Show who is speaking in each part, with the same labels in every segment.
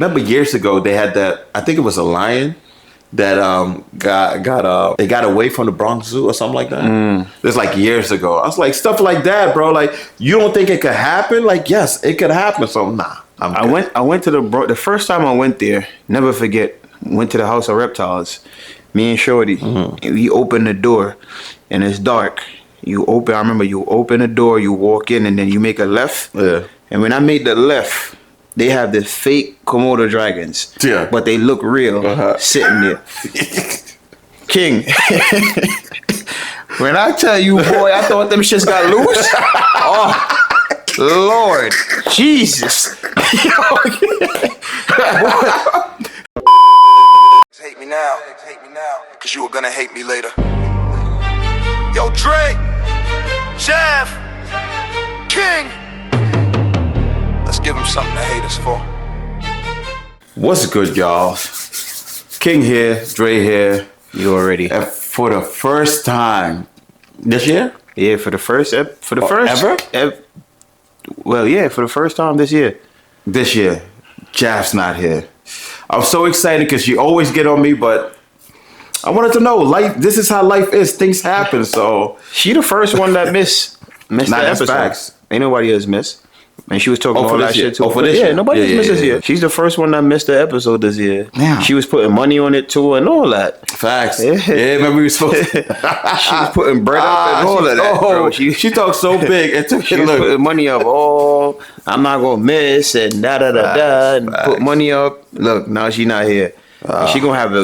Speaker 1: Remember years ago they had that. I think it was a lion that got away from the Bronx Zoo or something like that. It's like years ago. I was like, stuff like that, bro. Like, you don't think it could happen? Like, yes, it could happen. So nah, I
Speaker 2: went to the first time I went there. Never forget. Went to the House of Reptiles. Me and Shorty. And we opened the door, and it's dark. I remember you open the door, you walk in, and then you make a left.
Speaker 1: Yeah.
Speaker 2: And when I made the left, they have the fake Komodo dragons.
Speaker 1: Yeah.
Speaker 2: But they look real sitting there. King. When I tell you, boy, I thought them shits got loose. Oh, Lord. Jesus.
Speaker 3: Hate me now, cause you were gonna hate me later. Yo, Dre, Jeff, King. Let's give him something to hate us for.
Speaker 1: What's good, y'all? King here, Dre here.
Speaker 2: You already.
Speaker 1: And for the first time this year?
Speaker 2: Yeah, for the first
Speaker 1: ever?
Speaker 2: Well, yeah, for the first time this year.
Speaker 1: This year, Jav's not here. I'm so excited because you always get on me, but I wanted to know, life. This is how life is. Things happen, so
Speaker 2: she the first one that missed the episode.
Speaker 1: Facts.
Speaker 2: Ain't nobody else missed. And she was talking all that shit too.
Speaker 1: Oh, for this year?
Speaker 2: Nobody else missed this year. She's the first one that missed the episode this year.
Speaker 1: Yeah.
Speaker 2: She was putting money on it too and all that.
Speaker 1: Facts. Yeah, remember we were supposed to.
Speaker 2: She was putting bread up and all of that, bro.
Speaker 1: She talked so big. It took
Speaker 2: she was putting money up. Oh, I'm not gonna miss and da and put money up. Look, now she not here. She gonna have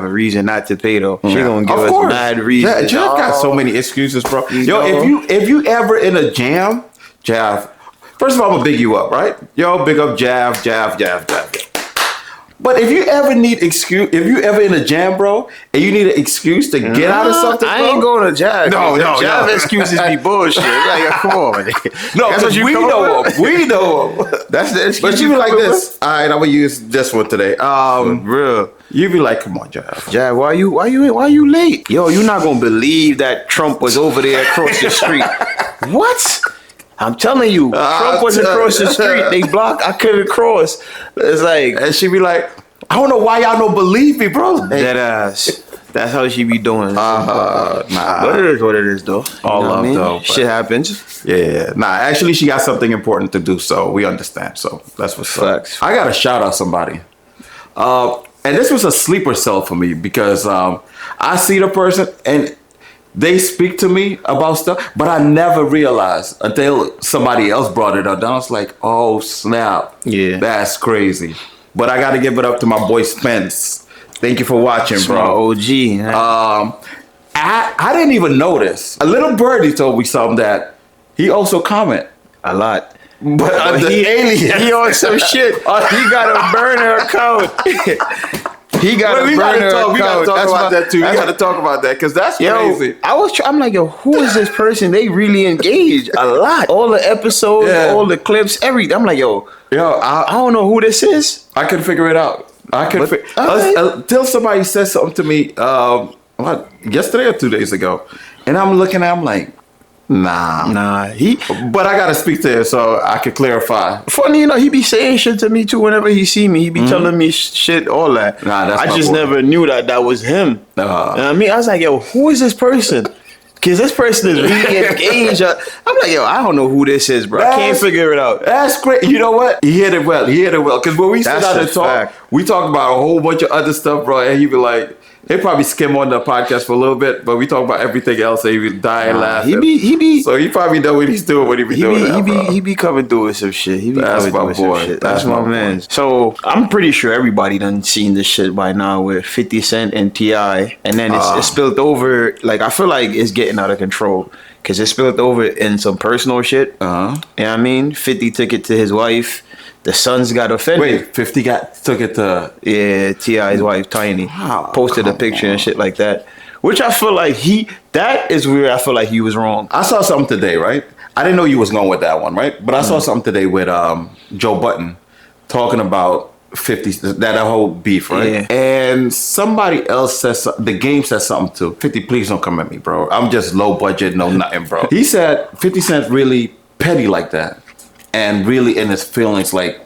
Speaker 2: a reason not to pay though. She gonna give us mad reasons.
Speaker 1: Yeah, Jav got so many excuses, bro. Yo, if you ever in a jam, Jav. First of all, I'm gonna big you up, right? Yo, big up Jav. But if you ever in a jam, bro, and you need an excuse to get out of something,
Speaker 2: I
Speaker 1: bro,
Speaker 2: ain't going to Jav.
Speaker 1: No.
Speaker 2: Jav excuses be bullshit. Like, come on, man.
Speaker 1: No, because we know him. We know him.
Speaker 2: That's the excuse.
Speaker 1: But you be like this. All right, I'm gonna use this one today.
Speaker 2: Real.
Speaker 1: You be like, come on, Jav.
Speaker 2: Jav, why you late? Yo, you're not gonna believe that Trump was over there across the street. What? I'm telling you, Trump was across the street. They blocked. I couldn't cross. It's like,
Speaker 1: and she be like, I don't know why y'all don't believe me, bro. Like,
Speaker 2: dead ass. That's how she be doing.
Speaker 1: Nah.
Speaker 2: But it is what it is, though.
Speaker 1: All love, though.
Speaker 2: Shit happens.
Speaker 1: Yeah. Nah, actually, she got something important to do, so we understand. So that's what's
Speaker 2: Facts.
Speaker 1: up. I gotta shout out somebody. And this was a sleeper cell for me because I see the person and they speak to me about stuff, but I never realized until somebody else brought it up. Then I was like, oh, snap.
Speaker 2: Yeah.
Speaker 1: That's crazy. But I got to give it up to my boy Spence. Thank you for watching, bro.
Speaker 2: OG.
Speaker 1: I didn't even notice. A little birdie told me something that he also comment
Speaker 2: a lot.
Speaker 1: But
Speaker 2: he on some shit. He got a burner account. He got a burner account.
Speaker 1: We gotta talk about that too. We gotta talk about that because that's crazy.
Speaker 2: I'm like, yo, who is this person? They really engage a lot. All the episodes, all the clips, everything. I'm like, yo, I don't know who this is.
Speaker 1: I couldn't figure it out. Until somebody said something to me yesterday or 2 days ago, and I'm looking at him like, nah. But I gotta speak to him so I can clarify.
Speaker 2: Funny, he be saying shit to me too whenever he see me. He be telling me shit, all that. I just never knew that was him. You know what I mean? I was like, yo, who is this person? Because this person is really engaged. I'm like, yo, I don't know who this is, bro. I can't figure it out.
Speaker 1: That's great. You know what? He hit it well. Because when we sit down and talk, we talk about a whole bunch of other stuff, bro. And he be like, he'll probably skim on the podcast for a little bit, but we talk about everything else. And he be dying laughing.
Speaker 2: He be.
Speaker 1: So he probably know what he's doing. What he be doing.
Speaker 2: He be coming through with some shit.
Speaker 1: That's my boy.
Speaker 2: That's my man. So I'm pretty sure everybody done seen this shit by now with 50 Cent and T.I. And then it's spilled over. Like, I feel like it's getting out of control because it spilled over in some personal shit. You know what I mean? 50 took it to his wife. The sons got offended.
Speaker 1: Wait, 50 took it to...
Speaker 2: Yeah, T.I.'s wife, Tiny. Posted a picture and shit like that. Which I feel like that is where I feel like he was wrong.
Speaker 1: I saw something today, right? I didn't know you was going with that one, right? But I saw something today with Joe Budden talking about 50, that whole beef, right?
Speaker 2: Yeah.
Speaker 1: And somebody else says, the game said something too. 50, please don't come at me, bro. I'm just low budget, no nothing, bro. He said 50 Cent's really petty like that. And really in his feelings, like,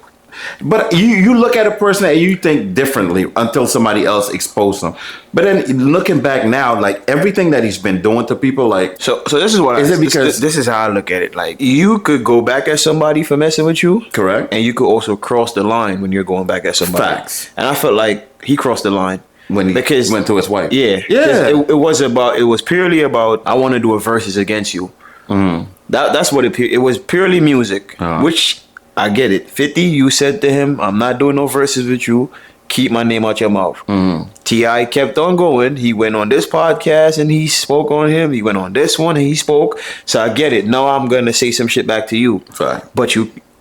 Speaker 1: But you look at a person and you think differently until somebody else exposed them. But then looking back now, like everything that he's been doing to people, like
Speaker 2: So this is what
Speaker 1: Is it because-
Speaker 2: this is how I look at it. Like you could go back at somebody for messing with you,
Speaker 1: Correct.
Speaker 2: and you could also cross the line when you're going back at somebody.
Speaker 1: Facts.
Speaker 2: And I felt like he crossed the line
Speaker 1: when he
Speaker 2: because
Speaker 1: went to his wife.
Speaker 2: Yeah,
Speaker 1: Yeah.
Speaker 2: It was purely about I want to do a verses against you. That's what it was purely music, which I get it. 50, you said to him, I'm not doing no verses with you. Keep my name out your mouth. T.I. kept on going. He went on this podcast and he spoke on him. He went on this one and he spoke. So I get it. Now I'm going to say some shit back to you.
Speaker 1: Right.
Speaker 2: But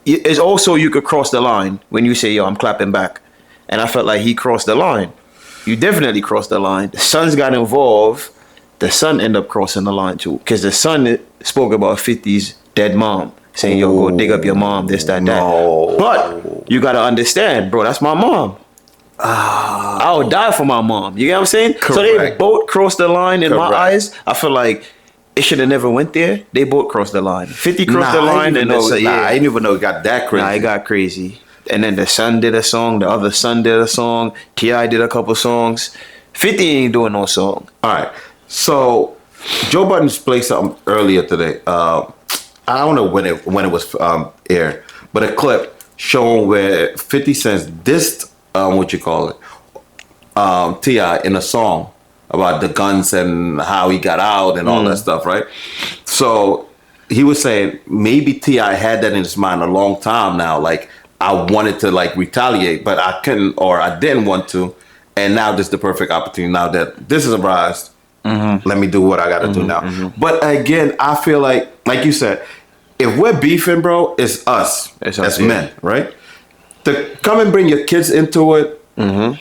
Speaker 2: it's also you could cross the line when you say, yo, I'm clapping back. And I felt like he crossed the line. You definitely crossed the line. The Sons got involved. The son ended up crossing the line too. Because the son spoke about 50's dead mom. Saying, yo, go dig up your mom, this, that, that. But you got to understand, bro, that's my mom. I would die for my mom. You get what I'm saying? So they
Speaker 1: Correct.
Speaker 2: both crossed the line in my
Speaker 1: Correct.
Speaker 2: eyes. I feel like it should have never went there. They both crossed the line. 50 crossed the line.
Speaker 1: I
Speaker 2: And
Speaker 1: didn't even know it got that crazy.
Speaker 2: Nah, it got crazy. And then the son did a song. The other son did a song. T.I. did a couple songs. 50 ain't doing no song.
Speaker 1: All right. So Joe Budden played something earlier today. I don't know when it was aired, but a clip showing where 50 Cent dissed T.I. in a song about the guns and how he got out and all that stuff, right? So he was saying maybe T.I. had that in his mind a long time now. Like, I wanted to like retaliate, but I couldn't, or I didn't want to. And now this is the perfect opportunity. Now that this is a rise, let me do what I got to do now. But again, I feel like you said, if we're beefing, bro, it's us
Speaker 2: It's
Speaker 1: as
Speaker 2: us, yeah.
Speaker 1: men, right? To come and bring your kids into it,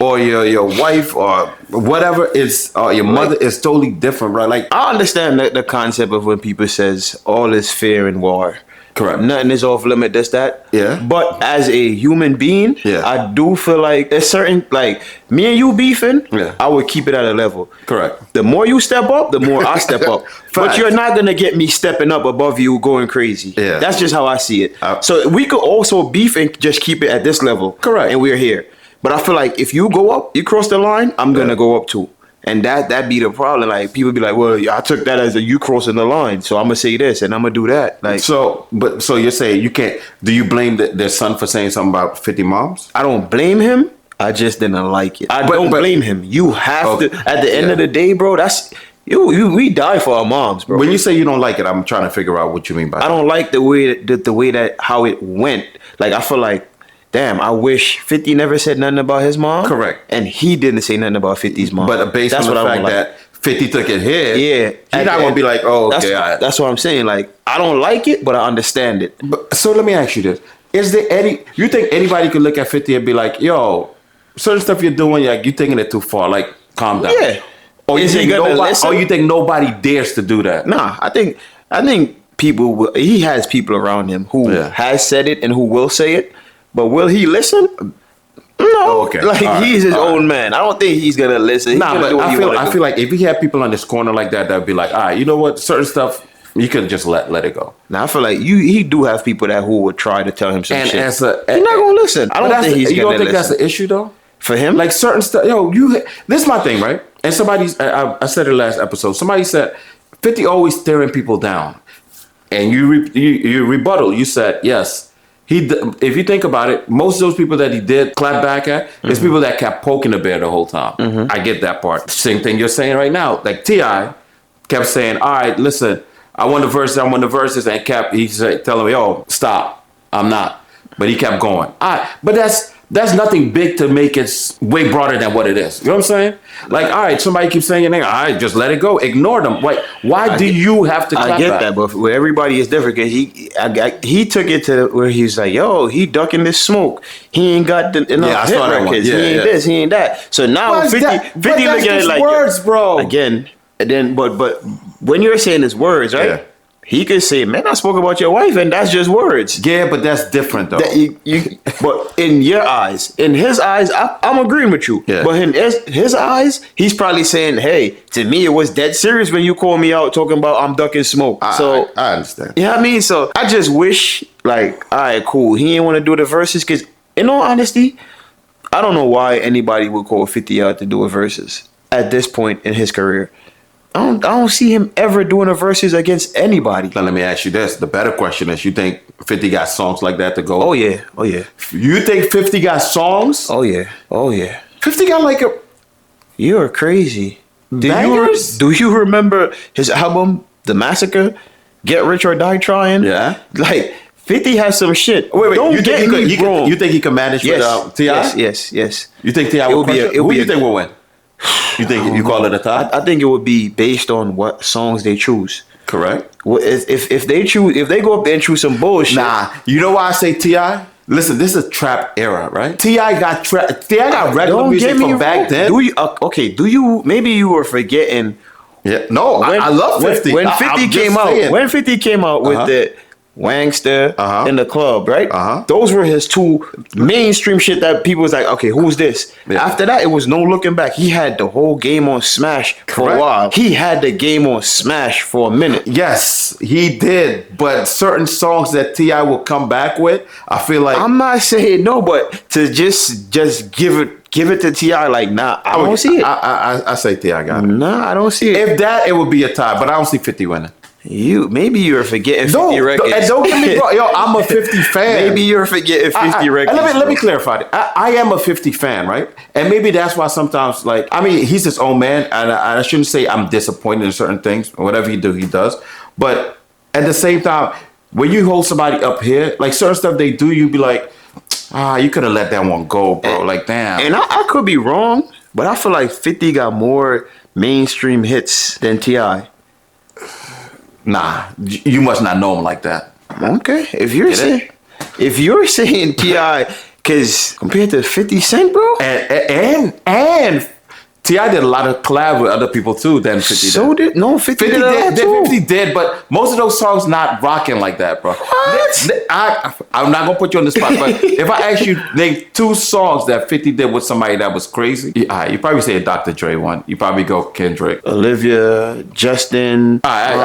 Speaker 1: or your wife, or whatever is, or your mother is totally different, right? Like,
Speaker 2: I understand the concept of when people says all is fair in war.
Speaker 1: Correct.
Speaker 2: Nothing is off limit, this, that.
Speaker 1: Yeah.
Speaker 2: But as a human being,
Speaker 1: Yeah.
Speaker 2: I do feel like there's certain, like, me and you beefing,
Speaker 1: Yeah.
Speaker 2: I would keep it at a level.
Speaker 1: correct.
Speaker 2: The more you step up, the more I step up. But
Speaker 1: Fact.
Speaker 2: you're not going to get me stepping up above you going crazy.
Speaker 1: Yeah.
Speaker 2: That's just how I see it. So we could also beef and just keep it at this level.
Speaker 1: Correct.
Speaker 2: And we're here. But I feel like if you go up, you cross the line, I'm going to go up too. And that be the problem. Like, people be like, well, I took that as a you crossing the line. So I'm going to say this and I'm going to do that. Like,
Speaker 1: So you're saying you can't, do you blame their son for saying something about 50 moms?
Speaker 2: I don't blame him. I just didn't like it. I don't
Speaker 1: but-
Speaker 2: blame him. You have
Speaker 1: Okay.
Speaker 2: to, at the end of the day, bro, that's, we die for our moms, bro.
Speaker 1: When you say you don't like it, I'm trying to figure out what you mean by
Speaker 2: I
Speaker 1: that.
Speaker 2: don't like the way that how it went. Like, I feel like, damn, I wish 50 never said nothing about his mom.
Speaker 1: Correct.
Speaker 2: And he didn't say nothing about 50's mom.
Speaker 1: But based
Speaker 2: That's
Speaker 1: on the
Speaker 2: what I
Speaker 1: fact
Speaker 2: don't like.
Speaker 1: that 50 took it here,
Speaker 2: Yeah.
Speaker 1: he's not going to be like, oh, okay.
Speaker 2: That's what I'm saying. Like, I don't like it, but I understand it.
Speaker 1: But, so let me ask you this. Is there you think anybody could look at 50 and be like, yo, certain stuff you're doing, like, you taking it too far, like, calm down.
Speaker 2: Yeah.
Speaker 1: Or you,
Speaker 2: Is he
Speaker 1: think
Speaker 2: gonna
Speaker 1: nobody,
Speaker 2: listen?
Speaker 1: or you think nobody dares to do that?
Speaker 2: Nah, I think people will, he has people around him who has said it and who will say it, but will he listen? No.
Speaker 1: Okay.
Speaker 2: Like,
Speaker 1: All right.
Speaker 2: he's his
Speaker 1: All
Speaker 2: own man. I don't think he's gonna listen. He's
Speaker 1: Nah,
Speaker 2: gonna
Speaker 1: but
Speaker 2: do what he wanna
Speaker 1: I
Speaker 2: do.
Speaker 1: feel like if he had people on this corner like that, that'd be like, all right, you know what? Certain stuff, you could just let it go.
Speaker 2: Now I feel like he do have people that who would try to tell him some
Speaker 1: And
Speaker 2: shit.
Speaker 1: as a,
Speaker 2: He's not gonna listen. I don't think he's
Speaker 1: you
Speaker 2: gonna
Speaker 1: don't think
Speaker 2: listen.
Speaker 1: that's the issue though?
Speaker 2: For him,
Speaker 1: Like certain stuff, this is my thing, right? And I said it last episode. Somebody said 50 always staring people down, and you rebuttal. You said yes. If you think about it, most of those people that he did clap back at is people that kept poking the bear the whole time. I get that part. Same thing you're saying right now. Like T.I. kept saying, all right, listen, I want the verses, and he's telling me, oh, stop, I'm not. But he kept going. All right, but that's nothing big to make it way broader than what it is. You know what I'm saying? Like, all right, somebody keeps saying your name. All right, just let it go. Ignore them. Why do you have to clap
Speaker 2: I get
Speaker 1: back?
Speaker 2: that, but where everybody is different, because he took it to where he's like, yo, he ducking this smoke. He ain't got enough
Speaker 1: I
Speaker 2: hit
Speaker 1: saw that one.
Speaker 2: records.
Speaker 1: Yeah,
Speaker 2: he ain't
Speaker 1: yeah.
Speaker 2: this, he ain't that. So now
Speaker 1: But
Speaker 2: 50
Speaker 1: that's
Speaker 2: look at it
Speaker 1: just
Speaker 2: like
Speaker 1: words, bro.
Speaker 2: Again, and then but when you're saying it's words, right?
Speaker 1: Yeah.
Speaker 2: He could say, man, I spoke about your wife, and that's just words.
Speaker 1: Yeah, but that's different though.
Speaker 2: But in your eyes, in his eyes, I'm agreeing with you.
Speaker 1: Yeah.
Speaker 2: But in his eyes, he's probably saying, hey, to me, it was dead serious when you called me out talking about I'm ducking smoke. So,
Speaker 1: I understand.
Speaker 2: you know what I mean? So I just wish, like, all right, cool. He didn't want to do the verses because in all honesty, I don't know why anybody would call 50 out to do a versus at this point in his career. I don't see him ever doing a versus against anybody.
Speaker 1: Now let me ask you this: the better question is, you think 50 got songs like that to go?
Speaker 2: Oh yeah, oh yeah.
Speaker 1: You think 50 got songs?
Speaker 2: Oh yeah, oh yeah.
Speaker 1: 50 got like a
Speaker 2: You're crazy.
Speaker 1: bangers?
Speaker 2: Do you remember his album, The Massacre? Get Rich or Die Trying?
Speaker 1: Yeah.
Speaker 2: Like 50 has some shit.
Speaker 1: Wait,
Speaker 2: Don't
Speaker 1: you
Speaker 2: get
Speaker 1: think
Speaker 2: me wrong.
Speaker 1: you think he can manage with T.I.?
Speaker 2: Yes.
Speaker 1: You think T.I. will be? Who do you think will win? You think you call it a tie?
Speaker 2: I think it would be based on what songs they choose.
Speaker 1: Correct.
Speaker 2: Well, if they go up there and choose some bullshit.
Speaker 1: Nah, you know why I say T.I.? Listen, this is a trap era, right? T.I. got regular
Speaker 2: Don't
Speaker 1: music
Speaker 2: get me
Speaker 1: from back
Speaker 2: wrong.
Speaker 1: then.
Speaker 2: Do you? Okay. Do you? Maybe you were forgetting.
Speaker 1: Yeah. No, I love 50.
Speaker 2: When 50 came out, when 50 came out with the Wangster in the club, right? Those were his two mainstream shit that people was like, okay, who's this? Yeah. After that, it was no looking back. He had the whole game on Smash for a while. He had the game on Smash for a minute.
Speaker 1: Yes, he did. But certain songs that T.I. will come back with, I feel like
Speaker 2: I'm not saying no, but to just give it to T.I. like, nah, I don't see it.
Speaker 1: I say T.I. got it.
Speaker 2: Nah, I don't see it.
Speaker 1: If that, it would be a tie, but I don't see 50 winning.
Speaker 2: Maybe you're forgetting 50 records.
Speaker 1: And don't get me wrong, yo, I'm a 50 fan.
Speaker 2: Maybe you're forgetting 50 records.
Speaker 1: Let me clarify it. I am a 50 fan, right? And maybe that's why sometimes, like, I mean, he's his own man, and I shouldn't say I'm disappointed in certain things. Whatever he do, he does. But at the same time, when you hold somebody up here, like certain stuff they do, you be like, you could have let that one go, bro. Like, damn.
Speaker 2: And I could be wrong, but I feel like 50 got more mainstream hits than T.I.
Speaker 1: Nah, you must not know him like that.
Speaker 2: Okay, if you're saying T.I., because compared to 50 Cent, bro,
Speaker 1: and T.I. did a lot of collab with other people too than 50 did.
Speaker 2: So did 50 did a lot too.
Speaker 1: 50 did, but most of those songs not rocking like that, bro.
Speaker 2: What?
Speaker 1: I'm not gonna put you on the spot, but if I ask you name 2 songs that 50 did with somebody that was crazy, you probably say a Dr. Dre one. You probably go Kendrick,
Speaker 2: Olivia, Justin.
Speaker 1: All right,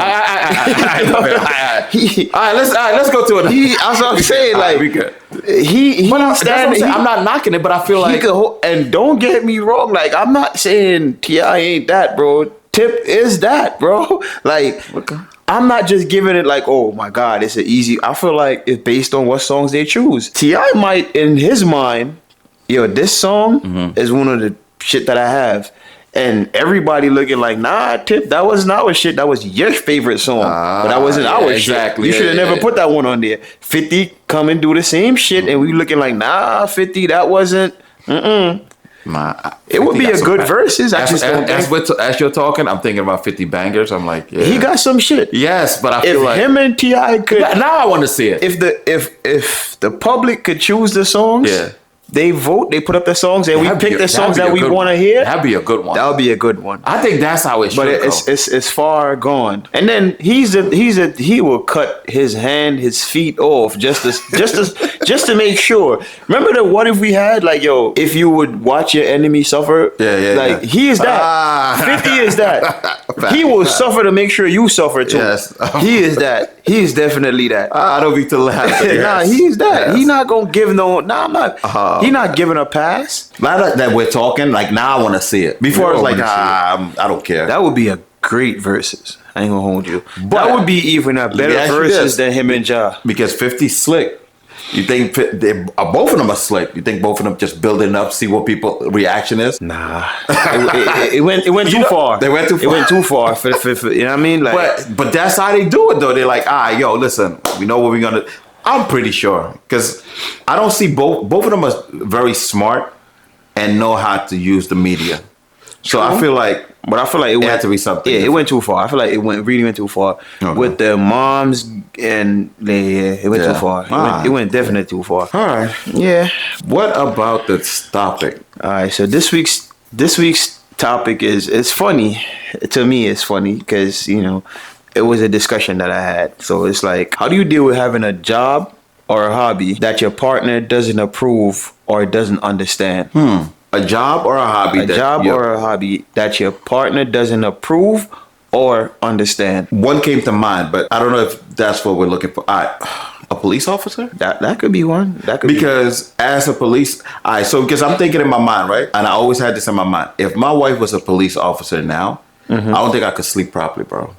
Speaker 1: let's go to it.
Speaker 2: That's what I'm saying. Like,
Speaker 1: we good.
Speaker 2: I'm
Speaker 1: not knocking it, but I feel like
Speaker 2: and don't get me wrong. Like, I'm not saying T.I. ain't that, bro. Tip is that, bro. Like, I'm not just giving it like, oh my God, it's an easy. I feel like it's based on what songs they choose. T.I. might, in his mind, this song is one of the shit that I have. And everybody looking like, nah, Tip, that was not our shit. That was your favorite song. But that wasn't our
Speaker 1: exactly.
Speaker 2: shit. You should have never put that one on there. 50 come and do the same shit. And we looking like, nah, 50, that wasn't. It would be a good verses. I just don't think.
Speaker 1: As you're talking, I'm thinking about 50 bangers. I'm like, yeah.
Speaker 2: He got some shit.
Speaker 1: Yes, but I feel like
Speaker 2: him and T.I. could.
Speaker 1: Now I want to see it.
Speaker 2: If the public could choose the songs.
Speaker 1: Yeah.
Speaker 2: They vote, they put up the songs, and we pick the songs that we want to hear.
Speaker 1: That'd be a good one.
Speaker 2: That would be a good one.
Speaker 1: I think that's how it should go.
Speaker 2: But it's far gone. And then he will cut his feet off just to make sure. Remember the what if we had like, yo, if you would watch your enemy suffer? Like he is that. 50 is that. He will suffer to make sure you suffer too.
Speaker 1: Yes.
Speaker 2: He is that. He is definitely that.
Speaker 1: I don't be to laugh.
Speaker 2: Nah, he is that. Yes. He not gonna give no. Nah, I'm not. He not giving a pass.
Speaker 1: Now that we're talking, like now I want to see it. Before it's like, I don't care.
Speaker 2: That would be a great versus. I ain't gonna hold you. But that would be even a better versus than him and Ja.
Speaker 1: Because 50's slick. You think both of them are slick? You think both of them just building up, see what people reaction is?
Speaker 2: Nah, it went too far.
Speaker 1: They went too far.
Speaker 2: It went too far for you know what I mean? Like,
Speaker 1: but that's how they do it though. They're like, yo, listen, we know what we're gonna. I'm pretty sure because I don't see both of them are very smart and know how to use the media. So I feel like, it had to be something.
Speaker 2: Yeah, it went too far. I feel like it really went too far with the moms and it went too far. It went definitely too far.
Speaker 1: All right.
Speaker 2: Yeah.
Speaker 1: What about this topic?
Speaker 2: All right. So this week's topic is funny to me. It's funny because it was a discussion that I had. So it's like, how do you deal with having a job or a hobby that your partner doesn't approve or doesn't understand?
Speaker 1: A job or a hobby?
Speaker 2: Or a hobby that your partner doesn't approve or understand.
Speaker 1: One came to mind, but I don't know if that's what we're looking for. A police officer?
Speaker 2: That could be one. That could
Speaker 1: Because as a police, so because I'm thinking in my mind, right? And I always had this in my mind. If my wife was a police officer now, I don't think I could sleep properly, bro.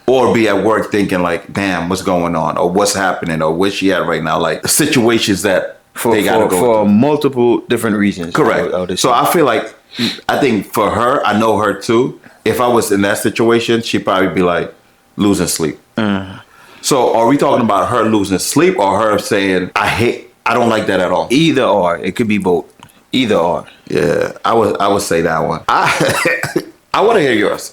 Speaker 1: Or be at work thinking like, damn, what's going on? Or what's happening? Or where she at right now? Like situations that they gotta go
Speaker 2: for
Speaker 1: through.
Speaker 2: multiple different reasons.
Speaker 1: Correct. So I feel like, I think for her, I know her too. If I was in that situation, she'd probably be like losing sleep. So are we talking about her losing sleep or her saying, I don't like that at all?
Speaker 2: Either or. It could be both. Either or.
Speaker 1: Yeah, I would say that one. I want to hear yours.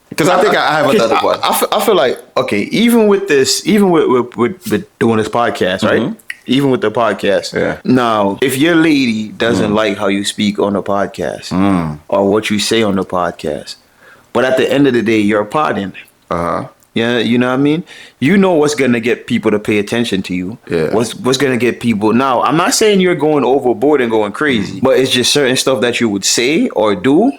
Speaker 1: Because I think I have another one.
Speaker 2: I feel like, okay, even with this, even with doing this podcast, right? Even with the podcast.
Speaker 1: Yeah.
Speaker 2: Now, if your lady doesn't like how you speak on the podcast or what you say on the podcast, but at the end of the day, you're a pardon. Yeah, you know what I mean? You know what's gonna get people to pay attention to you.
Speaker 1: Yeah.
Speaker 2: What's gonna get people now, I'm not saying you're going overboard and going crazy, but it's just certain stuff that you would say or do,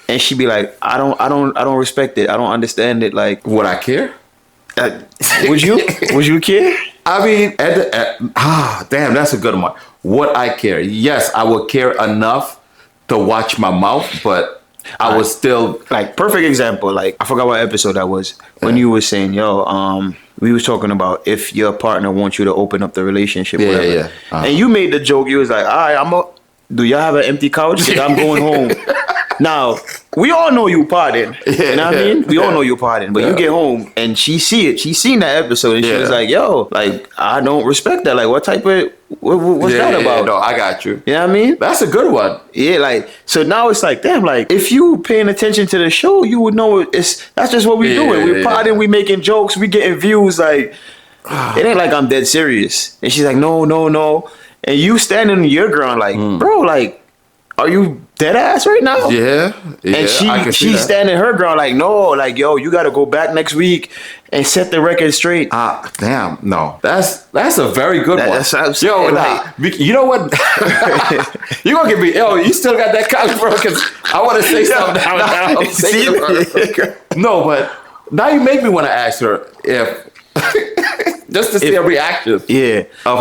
Speaker 2: and she'd be like, I don't respect it. I don't understand it. Like,
Speaker 1: Would I care?
Speaker 2: would you? Would you care?
Speaker 1: I mean, damn, that's a good one. Would I care? Yes, I would care enough to watch my mouth, but I was still
Speaker 2: like, perfect example. Like, I forgot what episode that was when you were saying, yo, we was talking about if your partner wants you to open up the relationship.
Speaker 1: Yeah,
Speaker 2: whatever.
Speaker 1: yeah.
Speaker 2: And you made the joke. You was like, all right, do y'all have an empty couch? 'Cause I'm going home. Now, we all know you pardon. You know what I mean? We all know you pardon. But you get home and she see it. She seen that episode and she was like, yo, like, I don't respect that. Like, what type of, what's that about?
Speaker 1: No, I got you.
Speaker 2: You know what I mean?
Speaker 1: That's a good one.
Speaker 2: Yeah, like, so now it's like, damn, like, if you paying attention to the show, you would know that's just what we doing. We're partying, we making jokes, we getting views. Like, it ain't like I'm dead serious. And she's like, no. And you standing your ground like, bro, like, are you dead ass right now?
Speaker 1: Yeah.
Speaker 2: And she's standing her ground like, no, like, yo, you got to go back next week and set the record straight.
Speaker 1: Damn, no. That's a very good one.
Speaker 2: That's
Speaker 1: yo, like, you know what? You gonna give me, you still got that couch, bro, because I want to say something now. No, but now you make me want to ask her if, just to see a reaction of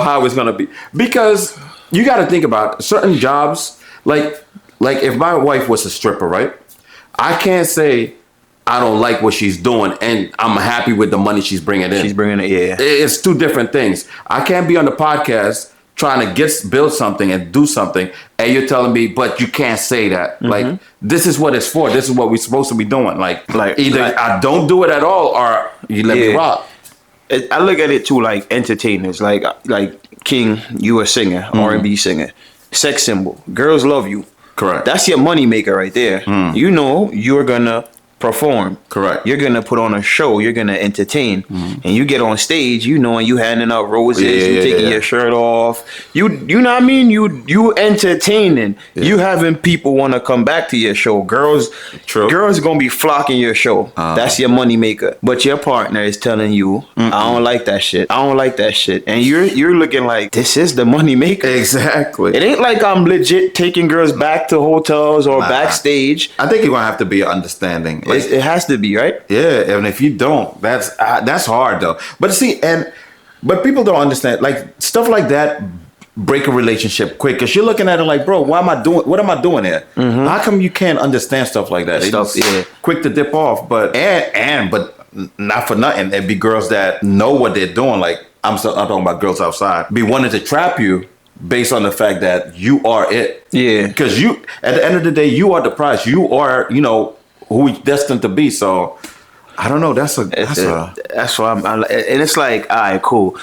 Speaker 1: how it's going to be. Because you got to think about certain jobs, like if my wife was a stripper, right? I can't say I don't like what she's doing and I'm happy with the money she's bringing in.
Speaker 2: She's bringing it, yeah.
Speaker 1: It's two different things. I can't be on the podcast trying to build something and do something, and you're telling me, but you can't say that. Like, this is what it's for. This is what we're supposed to be doing. Like either I don't do it at all or you let me rock.
Speaker 2: I look at it too like entertainers. Like King, you a singer, R&B singer. Sex symbol. Girls love you.
Speaker 1: Correct.
Speaker 2: That's your money maker right there. You know you're gonna perform.
Speaker 1: Correct.
Speaker 2: You're gonna put on a show. You're gonna entertain. And you get on stage, you know, and you handing out roses, you taking your shirt off. You know what I mean? You entertaining. You having people want to come back to your show. Girls gonna be flocking your show. That's your money maker. But your partner is telling you, I don't like that shit. I don't like that shit. And you're looking like, this is the money maker.
Speaker 1: Exactly.
Speaker 2: It ain't like I'm legit taking girls back to hotels or backstage.
Speaker 1: I think you're gonna have to be understanding. Like,
Speaker 2: It has to be, right?
Speaker 1: Yeah, and if you don't, that's hard though. But see, but people don't understand, like stuff like that break a relationship quick because you're looking at it like, bro, what am I doing here? How come you can't understand stuff like that? Quick to dip off, but not for nothing. It'd be girls that know what they're doing. Like I'm talking about girls outside, be wanting to trap you based on the fact that you are it. Yeah, because you, at the end of the day, you are the prize. You are, who we destined to be. So I don't know. That's why I'm and it's like, all right, cool.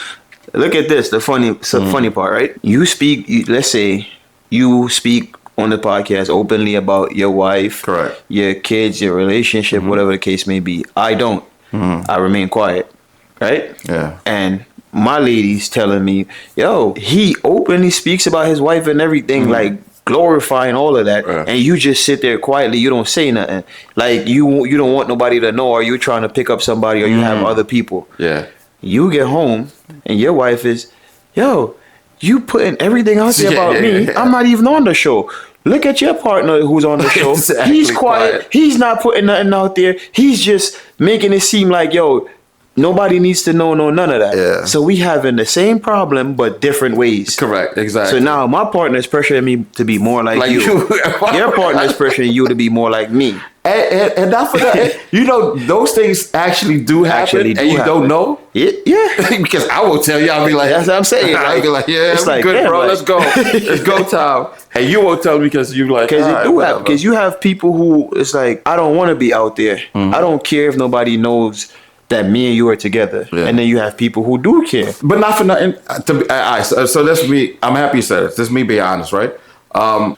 Speaker 1: Look at this. The funny part, right? Let's say you speak on the podcast openly about your wife, correct, your kids, your relationship, whatever the case may be. I don't. I remain quiet, right? Yeah. And my lady's telling me, yo, he openly speaks about his wife and everything, like glorifying all of that, and you just sit there quietly, you don't say nothing, like you don't want nobody to know, or you're trying to pick up somebody, or you have other people. Yeah. You get home and your wife is, yo, you putting everything out there about me. I'm not even on the show. Look at your partner who's on the show. Exactly, he's quiet. He's not putting nothing out there. He's just making it seem like, yo,
Speaker 2: nobody needs to know none of that.
Speaker 1: Yeah.
Speaker 2: So we having the same problem but different ways.
Speaker 1: Correct. Exactly.
Speaker 2: So now my partner's pressuring me to be more like you. Your partner's pressuring you to be more like me.
Speaker 1: And not for that, you know, those things actually do happen, and you don't know.
Speaker 2: Yeah.
Speaker 1: Because I will tell you, I'll be like,
Speaker 2: that's what I'm saying.
Speaker 1: I'll be like, yeah, it's like, good,
Speaker 2: damn,
Speaker 1: bro.
Speaker 2: like,
Speaker 1: Let's go, let's go, Tom. And you won't tell me because you like,
Speaker 2: because you have people who it's like, I don't want to be out there. I don't care if nobody knows that me and you are together. Yeah. And then you have people who do care,
Speaker 1: but not for nothing. So that's me. I'm happy you said it. This is me being honest, right?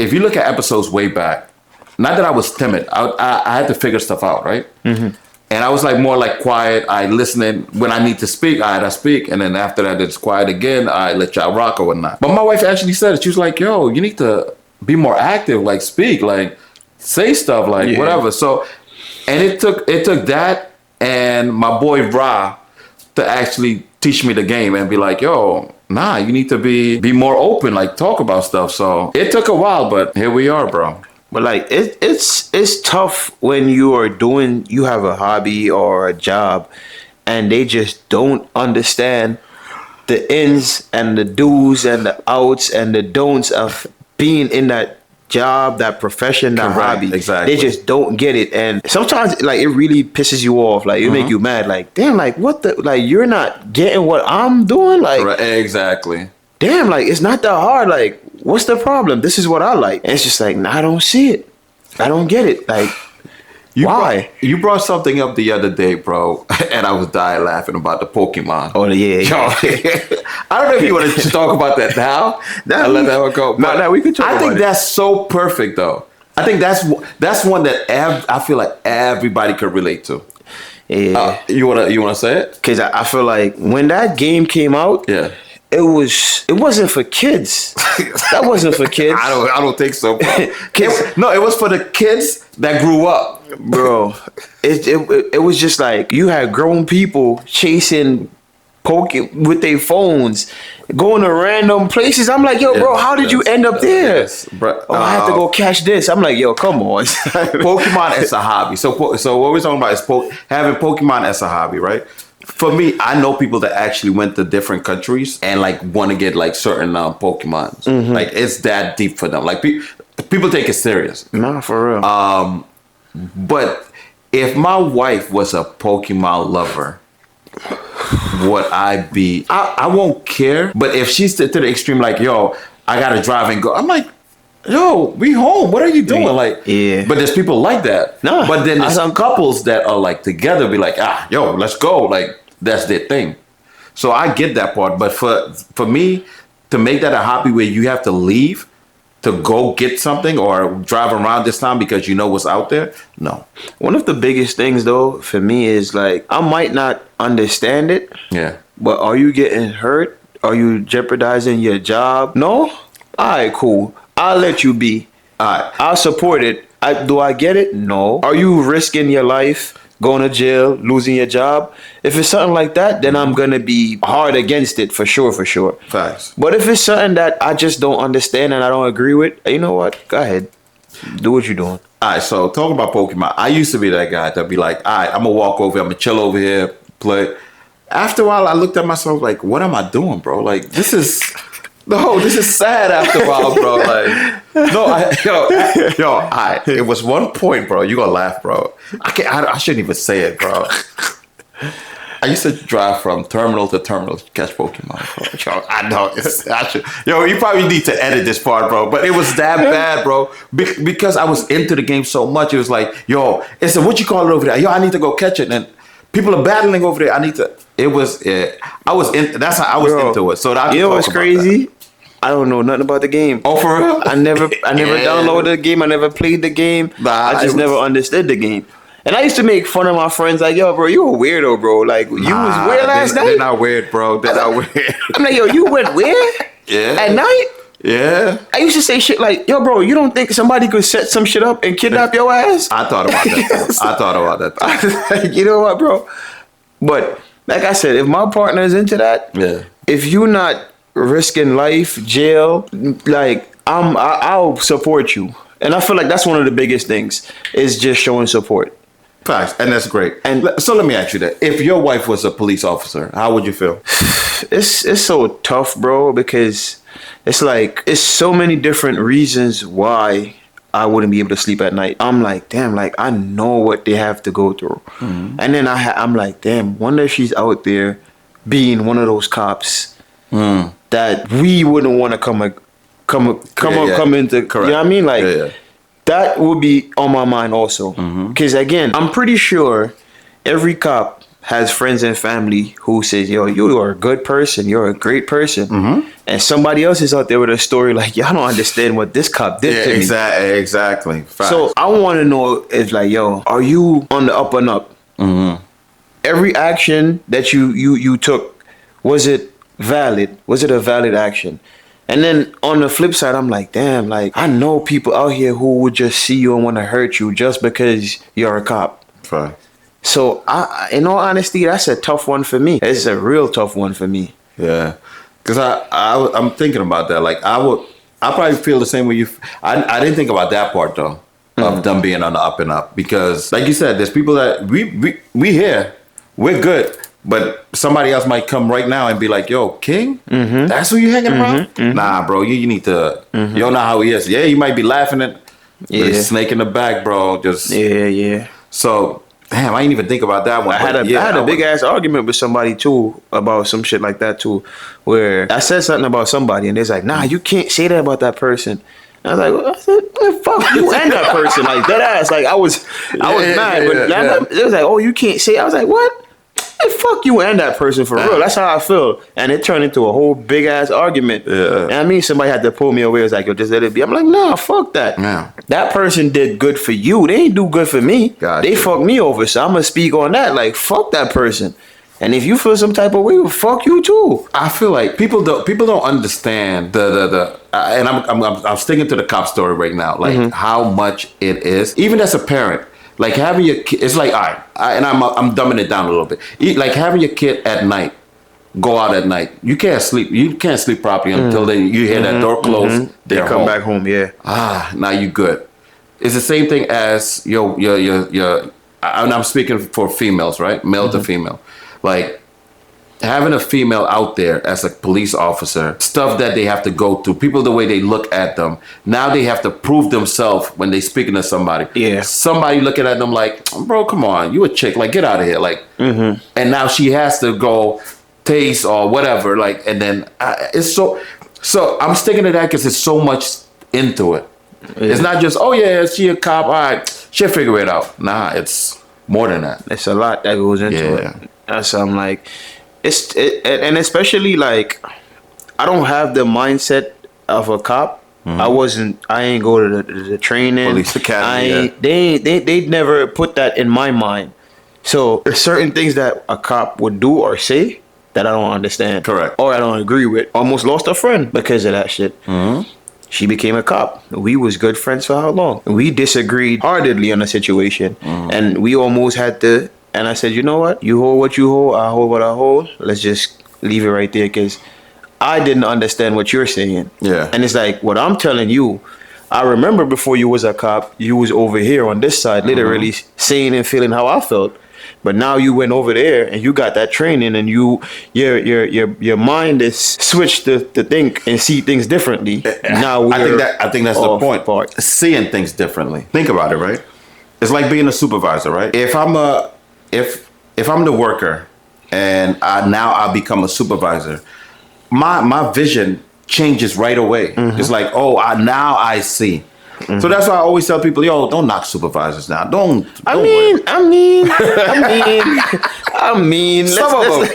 Speaker 1: If you look at episodes way back, not that I was timid. I had to figure stuff out, right? Mm-hmm. And I was like more like quiet. I listening when I need to speak. I speak, and then after that, it's quiet again. I let y'all rock or whatnot. But my wife actually said it. She was like, "Yo, you need to be more active. Like speak, like say stuff, like whatever." So, and it took that and my boy Ra to actually teach me the game and be like, "Yo, nah, you need to be more open, like talk about stuff." So it took a while, but here we are, bro.
Speaker 2: But like it's tough when you have a hobby or a job and they just don't understand the ins and the do's and the outs and the don'ts of being in that job, that profession, that hobby.
Speaker 1: Exactly.
Speaker 2: They just don't get it. And sometimes like it really pisses you off. Like it make you mad. Like, damn, like what the, like you're not getting what I'm doing? Like
Speaker 1: exactly.
Speaker 2: Damn, like it's not that hard. Like, what's the problem? This is what I like. And it's just like, nah, I don't see it. I don't get it. Like, why?
Speaker 1: You brought something up the other day, bro, and I was dying laughing about the Pokemon.
Speaker 2: Oh yeah.
Speaker 1: I don't know if you want to talk about that now. I'll let that one go.
Speaker 2: No, we could talk about it.
Speaker 1: I think that's so perfect, though. I think that's one that I feel like everybody could relate to.
Speaker 2: Yeah.
Speaker 1: You wanna say it?
Speaker 2: Because I feel like when that game came out, it wasn't for kids. That wasn't for kids.
Speaker 1: I don't think so, bro. It was for the kids that grew up,
Speaker 2: bro. It was just like you had grown people chasing Pokemon with their phones, going to random places. I'm like, yo, bro, how did you end up there?
Speaker 1: Yes, bro.
Speaker 2: I have to go catch this. I'm like, yo, come on.
Speaker 1: Pokemon is a hobby. So what we're talking about is having Pokemon as a hobby, right? For me, I know people that actually went to different countries and like want to get like certain Pokemon. Mm-hmm. Like it's that deep for them. Like people take it serious.
Speaker 2: Nah, for real.
Speaker 1: But if my wife was a Pokemon lover, would I be? I won't care. But if she's to the extreme, like, yo, I gotta drive and go. I'm like, yo, we home. What are you doing? Like, But there's people like that.
Speaker 2: No.
Speaker 1: But then there's some couples that are like together, be like, yo, let's go. Like, that's their thing. So I get that part. But for me, to make that a hobby where you have to leave to go get something or drive around this time because you know what's out there, no.
Speaker 2: One of the biggest things though for me is like I might not understand it.
Speaker 1: Yeah.
Speaker 2: But are you getting hurt? Are you jeopardizing your job? No? Alright, cool. I'll let you be. I'll support it. Do I get it? No. Are you risking your life, going to jail, losing your job? If it's something like that, then I'm going to be hard against it for sure.
Speaker 1: Facts.
Speaker 2: But if it's something that I just don't understand and I don't agree with, you know what? Go ahead. Do what you're doing.
Speaker 1: All right, so talking about Pokemon, I used to be that guy that'd be like, all right, I'm going to walk over here, I'm going to chill over here, play. After a while, I looked at myself like, what am I doing, bro? Like, this is sad after a while, bro. Like, it was one point, bro. You gonna laugh, bro. I shouldn't even say it, bro. I used to drive from terminal to terminal to catch Pokemon, bro. Yo, I know. You probably need to edit this part, bro. But it was that bad, bro. Because I was into the game so much. It was like, yo, it's what you call it over there? Yo, I need to go catch it. And people are battling over there. I need to. It was. I was in. That's how I was into it. So
Speaker 2: you know what's crazy? I don't know nothing about the game.
Speaker 1: Oh, for real?
Speaker 2: I never downloaded the game. I never played the game. I just never understood the game. And I used to make fun of my friends like, yo, bro, you a weirdo, bro. Like, you was weird last night?
Speaker 1: They're not weird, bro. They're not weird.
Speaker 2: I'm like, yo, you went where?
Speaker 1: Yeah.
Speaker 2: At night?
Speaker 1: Yeah.
Speaker 2: I used to say shit like, yo, bro, you don't think somebody could set some shit up and kidnap your ass?
Speaker 1: I thought about that.
Speaker 2: You know what, bro? But, like I said, if my partner is into that, if you're not risking life, jail, like, I'll support you. And I feel like that's one of the biggest things is just showing support.
Speaker 1: Facts, and that's great.
Speaker 2: And
Speaker 1: so let me ask you that: if your wife was a police officer, how would you feel?
Speaker 2: it's so tough, bro, because it's like it's so many different reasons why I wouldn't be able to sleep at night. I'm like, damn, like I know what they have to go through, and then I'm like, damn, wonder if she's out there being one of those cops that we wouldn't want to come into.
Speaker 1: Correct.
Speaker 2: You know what I mean? Like.
Speaker 1: Yeah.
Speaker 2: That would be on my mind also. Because again, I'm pretty sure every cop has friends and family who says, yo, you are a good person. You're a great person. And somebody else is out there with a story like, y'all don't understand what this cop did to me.
Speaker 1: Exactly. Facts.
Speaker 2: So I want to know if like, yo, are you on the up and up? Every action that you took, was it valid? Was it a valid action? And then on the flip side, I'm like, damn, like I know people out here who would just see you and want to hurt you just because you're a cop.
Speaker 1: Right.
Speaker 2: So in all honesty, that's a tough one for me. It's a real tough one for me.
Speaker 1: Yeah, because I'm thinking about that. Like I probably feel the same way you. I didn't think about that part though of them being on the up and up, because like you said, there's people that we here, we're good. But somebody else might come right now and be like, yo, King, that's who you hanging around? Nah, bro, you need to, you don't know how he is. Yeah, you might be laughing at the snake in the back, bro. Just
Speaker 2: Yeah.
Speaker 1: So, damn, I didn't even think about that one.
Speaker 2: I had a big ass argument with somebody too about some shit like that too, where I said something about somebody and they're like, nah, you can't say that about that person. I was like, well, I said, fuck you and that person. Like, that ass. Like, I was mad. But it was like, oh, you can't say it. I was like, what? Hey, fuck you and that person for real. That's how I feel. And it turned into a whole big ass argument.
Speaker 1: Yeah.
Speaker 2: And I mean, somebody had to pull me away. It was like, yo, just let it be. I'm like, nah, fuck that.
Speaker 1: Yeah.
Speaker 2: That person did good for you. They ain't do good for me.
Speaker 1: Gotcha.
Speaker 2: They fucked me over. So I'm going to speak on that. Like, fuck that person. And if you feel some type of way, well, fuck you too.
Speaker 1: I feel like people don't understand and I'm sticking to the cop story right now, like how much it is, even as a parent. Like having your kid, it's like, all right, I'm dumbing it down a little bit. Like having your kid at night, go out at night. You can't sleep. You can't sleep properly until you hear that door close.
Speaker 2: They come back home, yeah.
Speaker 1: Now you good. It's the same thing as your. And I'm speaking for females, right? Male to female, like. Having a female out there as a police officer, stuff that they have to go through, people, the way they look at them, now they have to prove themselves when they speaking to somebody. Yeah. Somebody looking at them like, bro, come on, you a chick, like get out of here, like. And now she has to go taste or whatever, like, and then it's so I'm sticking to that because it's so much into it. Yeah. It's not just, oh yeah, she a cop, all right, she'll figure it out. Nah, it's more than that.
Speaker 2: It's a lot that goes into it. That's I'm like. And especially like, I don't have the mindset of a cop. I ain't go to the training.
Speaker 1: Police academy.
Speaker 2: They never put that in my mind. So there's certain things that a cop would do or say that I don't understand.
Speaker 1: Correct.
Speaker 2: Or I don't agree with. Almost lost a friend because of that shit. She became a cop. We was good friends for how long? We disagreed heartedly on a situation. And we almost had to. And I said, you know what? You hold what you hold. I hold what I hold. Let's just leave it right there because I didn't understand what you're saying. Yeah. And it's like, what I'm telling you, I remember before you was a cop, you was over here on this side, literally saying and feeling how I felt. But now you went over there and you got that training and your mind is switched to think and see things differently. Now
Speaker 1: I think that's the point. Seeing things differently. Think about it, right? It's like being a supervisor, right? If I'm the worker and I become a supervisor, my vision changes right away. It's like, now I see. So that's why I always tell people, yo, don't knock supervisors now. I mean, some of them.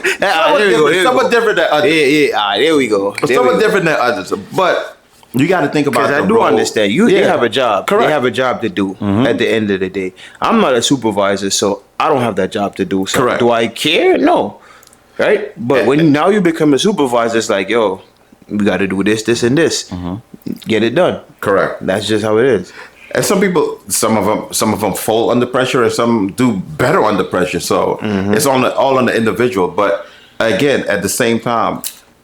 Speaker 1: Somewhat different than others.
Speaker 2: There we go.
Speaker 1: Somewhat different than others. But you got to think about
Speaker 2: because
Speaker 1: I
Speaker 2: do understand. They have a job. Correct. They have a job to do at the end of the day. I'm not a supervisor, so I don't have that job to do. So correct. Do I care? No. Right? But when now you become a supervisor, it's like, yo, we got to do this, this, and this. Get it done.
Speaker 1: Correct.
Speaker 2: That's just how it is.
Speaker 1: And some people, some of them fall under pressure, and some do better under pressure. So it's all on the individual. But again, at the same time,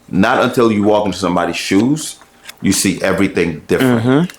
Speaker 1: not until you walk into somebody's shoes you see everything different.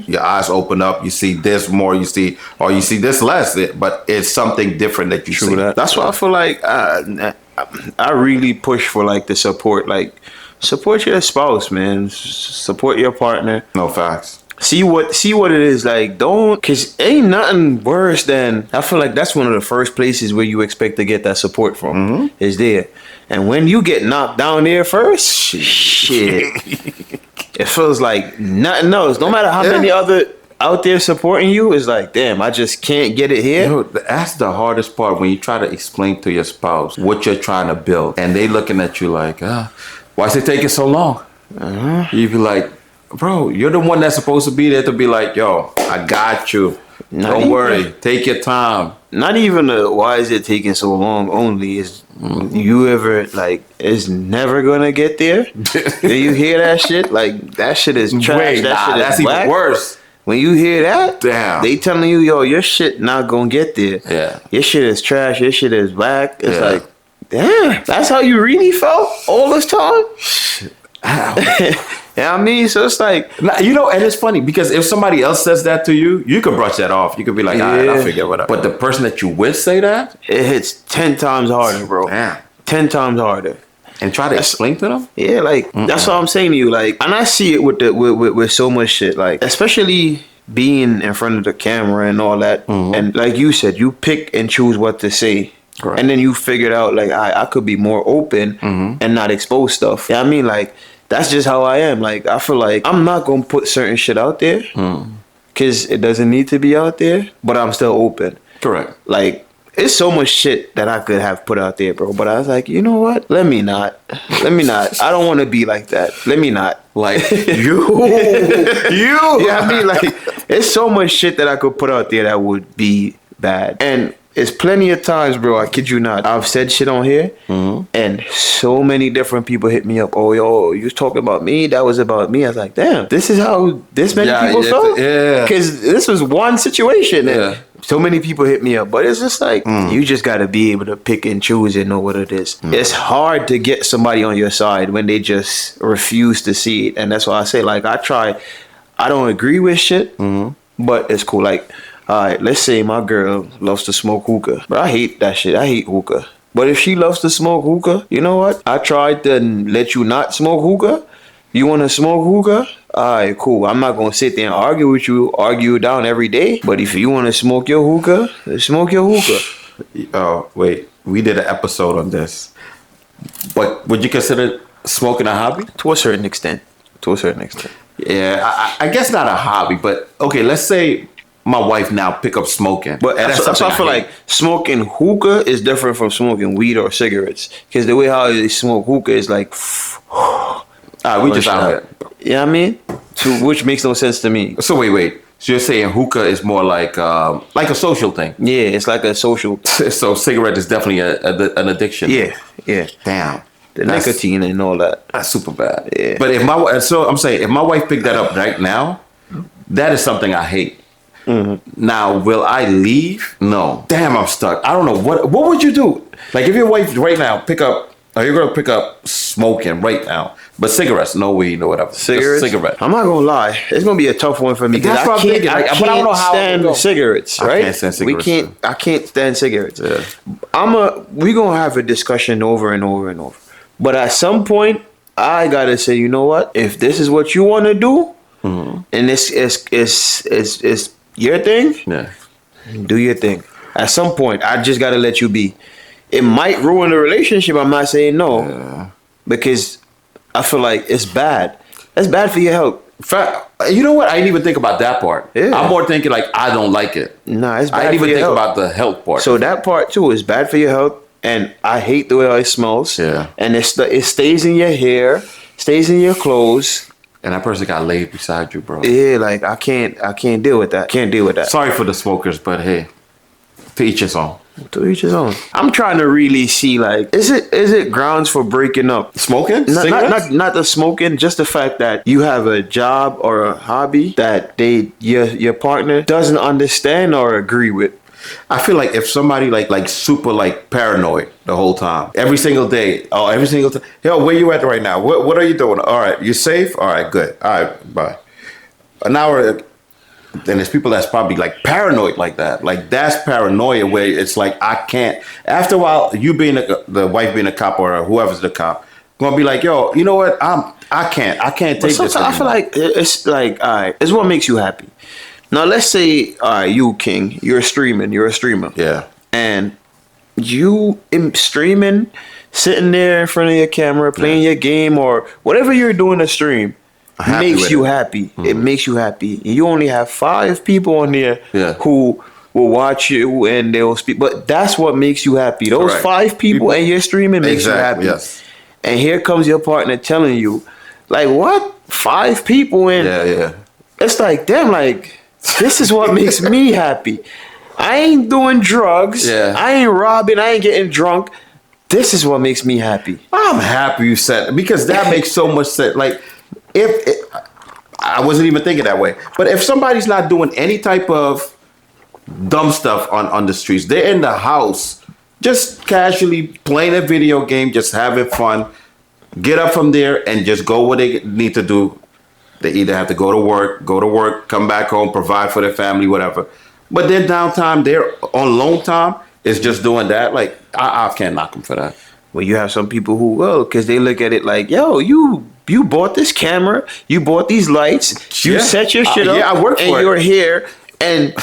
Speaker 1: Your eyes open up. You see this more. You see this less. But it's something different that you see.
Speaker 2: That's why I feel like I really push for like the support. Like, support your spouse, man. Support your partner.
Speaker 1: No facts.
Speaker 2: See what it is like. Don't, cause ain't nothing worse than, I feel like that's one of the first places where you expect to get that support from is there. And when you get knocked down there first, shit, it feels like nothing else. No matter how many other out there supporting you, it's like, damn, I just can't get it here.
Speaker 1: Yo, that's the hardest part when you try to explain to your spouse what you're trying to build, and they looking at you like, why is it taking so long? You be like, bro, you're the one that's supposed to be there to be like, yo, I got you. Don't worry. Take your time.
Speaker 2: Not even why is it taking so long only is you ever like, it's never gonna get there. Do you hear that shit? Like, that shit is trash.
Speaker 1: That's even worse.
Speaker 2: When you hear that,
Speaker 1: damn,
Speaker 2: they telling you, yo, your shit not gonna get there.
Speaker 1: Yeah.
Speaker 2: Your shit is trash. Your shit is whack. It's like, damn, that's how you really felt all this time? Yeah, I mean, so it's like,
Speaker 1: you know, and it's funny because if somebody else says that to you, you can brush that off. You could be like, all right, I'll figure it out. But the person that you with say that,
Speaker 2: it hits 10 times harder, bro.
Speaker 1: Damn.
Speaker 2: 10 times harder.
Speaker 1: And try to explain to them?
Speaker 2: Yeah, like, that's what I'm saying to you. Like, and I see it with so much shit. Like, especially being in front of the camera and all that. And like you said, you pick and choose what to say. Correct. And then you figured out, like, I could be more open and not expose stuff. Yeah, I mean, like, that's just how I am. Like, I feel like I'm not going to put certain shit out there because it doesn't need to be out there, but I'm still open.
Speaker 1: Correct.
Speaker 2: Like, it's so much shit that I could have put out there, bro. But I was like, you know what? Let me not. I don't want to be like that. Let me not.
Speaker 1: Like, you.
Speaker 2: Yeah, I mean, like, it's so much shit that I could put out there that would be bad. And it's plenty of times, bro, I kid you not, I've said shit on here, and so many different people hit me up. Oh, yo, you was talking about me? That was about me. I was like, damn, this is how this many people felt? Yeah. Because this was one situation, and so many people hit me up. But it's just like, you just got to be able to pick and choose and know what it is. It's hard to get somebody on your side when they just refuse to see it. And that's why I say, like, I don't agree with shit, but it's cool. Like, all right, let's say my girl loves to smoke hookah. But I hate that shit. I hate hookah. But if she loves to smoke hookah, you know what? I tried to let you not smoke hookah. You want to smoke hookah? All right, cool. I'm not going to sit there and argue with you, argue down every day. But if you want to smoke your hookah, smoke your hookah.
Speaker 1: Oh, wait. We did an episode on this. But would you consider smoking a hobby?
Speaker 2: To a certain extent.
Speaker 1: Yeah, I guess not a hobby. But, okay, let's say my wife now pick up smoking.
Speaker 2: But that's why I feel like smoking hookah is different from smoking weed or cigarettes. Because the way how they smoke hookah is like,
Speaker 1: we just out here.
Speaker 2: You know what I mean? Which makes no sense to me.
Speaker 1: So wait. So you're saying hookah is more like a social thing?
Speaker 2: Yeah, it's like a social.
Speaker 1: So cigarette is definitely an addiction.
Speaker 2: Yeah.
Speaker 1: Damn.
Speaker 2: The nicotine and all that.
Speaker 1: That's super bad.
Speaker 2: Yeah.
Speaker 1: But if my wife picked that up right now, that is something I hate. Now, will I leave? No. Damn, I'm stuck. I don't know. What would you do? Like, if your wife right now you're going to pick up smoking right now, but cigarettes, no weed, no whatever.
Speaker 2: Cigarette. I'm not going to lie. It's going to be a tough one for me.
Speaker 1: That's what I'm thinking.
Speaker 2: I can't stand cigarettes, right?
Speaker 1: I can't stand cigarettes.
Speaker 2: I can't stand cigarettes.
Speaker 1: Yeah.
Speaker 2: We're going to have a discussion over and over and over. But at some point, I got to say, you know what? If this is what you want to do, and it's your thing, do your thing. At some point, I just gotta let you be. It might ruin the relationship. I'm not saying no, because I feel like it's bad. That's bad for your health.
Speaker 1: You know what? I didn't even think about that part.
Speaker 2: Yeah.
Speaker 1: I'm more thinking like I don't like it.
Speaker 2: Nah, it's bad.
Speaker 1: I didn't even think about the health part.
Speaker 2: So that part too is bad for your health, and I hate the way it smells.
Speaker 1: Yeah,
Speaker 2: and it stays in your hair, stays in your clothes.
Speaker 1: And that person got laid beside you, bro.
Speaker 2: Yeah, like I can't deal with that. Can't deal with that.
Speaker 1: Sorry for the smokers, but hey, to each his own.
Speaker 2: To each his own. I'm trying to really see, like, is it grounds for breaking up?
Speaker 1: Smoking?
Speaker 2: Not the smoking, just the fact that you have a job or a hobby that your partner doesn't understand or agree with.
Speaker 1: I feel like if somebody like super like paranoid the whole time, every single day, every single time, yo, where you at right now? What are you doing? All right, you safe? All right, good. All right, bye. An hour. Then there's people that's probably like paranoid like that. Like that's paranoia where it's like I can't. After a while, you being the wife being a cop or whoever's the cop, gonna be like, yo, you know what? I can't take this anymore.
Speaker 2: I feel like it's like, all right, it's what makes you happy. Now let's say, all right, you King, you're a streamer.
Speaker 1: Yeah.
Speaker 2: And you streaming, sitting there in front of your camera, playing your game or whatever you're doing to stream. Makes you happy. Mm-hmm. It makes you happy. You only have 5 people on there who will watch you and they'll speak. But that's what makes you happy. Those 5 people and you're streaming makes you happy.
Speaker 1: Yes.
Speaker 2: And here comes your partner telling you, like, what? 5 people and it's like, damn, like, this is what makes me happy. I ain't doing drugs. Yeah. I ain't robbing. I ain't getting drunk. This is what makes me happy.
Speaker 1: I'm happy you said it because that makes so much sense. Like, I wasn't even thinking that way. But if somebody's not doing any type of dumb stuff on the streets, they're in the house, just casually playing a video game, just having fun, get up from there and just go what they need to do. They either have to go to work, come back home, provide for their family, whatever. But their downtime, they're on alone time, is just doing that. Like, I can't knock them for that.
Speaker 2: Well, you have some people who will, because they look at it like, yo, you bought this camera, you bought these lights, you set your shit up,
Speaker 1: I work for it.
Speaker 2: And you're here, and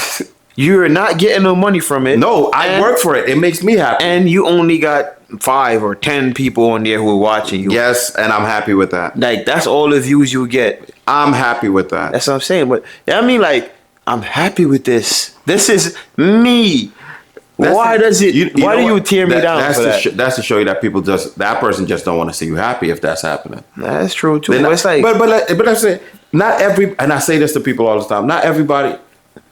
Speaker 2: you're not getting no money from it.
Speaker 1: No, I work for it. It makes me happy.
Speaker 2: And you only got 5 or 10 people on there who are watching you.
Speaker 1: Yes, and I'm happy with that.
Speaker 2: Like, that's all the views you get.
Speaker 1: I'm happy with that.
Speaker 2: That's what I'm saying. But I mean, like, I'm happy with this. This is me. Why do you tear me down for that?
Speaker 1: That's to show you that that person just don't want to see you happy if that's happening.
Speaker 2: That's true too.
Speaker 1: But
Speaker 2: it's like,
Speaker 1: but I say not every, and I say this to people all the time. Not everybody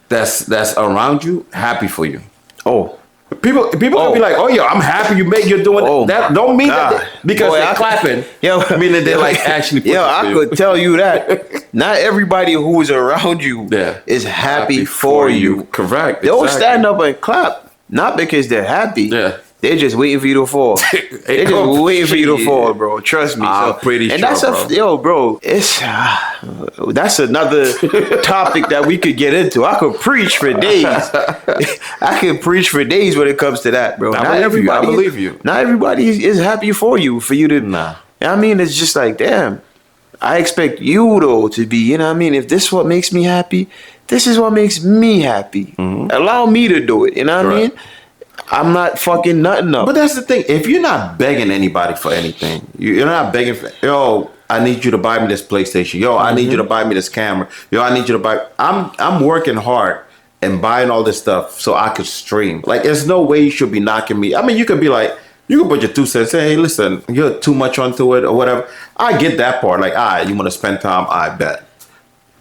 Speaker 1: that's around you happy for you.
Speaker 2: Oh,
Speaker 1: people can be like, oh yeah, I'm happy you're doing that. Don't mean that because they're clapping. I mean that they're like actually.
Speaker 2: I could tell you that not everybody who's around you is happy for you.
Speaker 1: Correct.
Speaker 2: They'll stand up and clap. Not because they're happy. Yeah. They're just waiting for you to fall. They're just waiting for you to fall, bro. Trust me.
Speaker 1: I'm pretty sure,
Speaker 2: bro. It's that's another topic that we could get into. I could preach for days. I could preach for days when it comes to that, bro.
Speaker 1: I believe you.
Speaker 2: Not everybody is happy for you to. Nah. I mean, it's just like, damn. I expect you though to be. You know what I mean? If this is what makes me happy. This is what makes me happy. Mm-hmm. Allow me to do it. You know what I mean? I'm not fucking nothing up.
Speaker 1: But that's the thing. If you're not begging anybody for anything, you're not begging for, yo, I need you to buy me this PlayStation. Yo, I need you to buy me this camera. Yo, I need you to buy. I'm working hard and buying all this stuff so I could stream. Like, there's no way you should be knocking me. I mean, you could be like, you can put your 2 cents, say, hey, listen, you're too much onto it or whatever. I get that part. Like, all right, you want to spend time? I bet.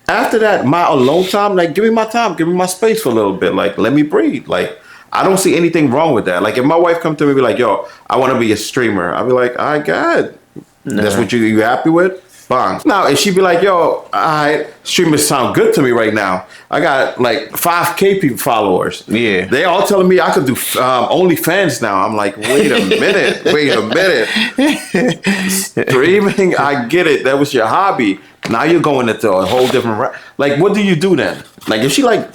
Speaker 1: After that, my alone time, like, give me my time, give me my space for a little bit. Like, let me breathe. Like, I don't see anything wrong with that. Like, if my wife come to me and be like, yo, I want to be a streamer, I'll be like, all right, God, that's what you happy with? Fine. Now, if she be like, yo, all right, streamers sound good to me right now. I got like 5K people followers.
Speaker 2: Yeah.
Speaker 1: They all telling me I could do OnlyFans now. I'm like, wait a minute. Streaming, I get it. That was your hobby. Now you're going into a whole different like, what do you do then? Like, if she like,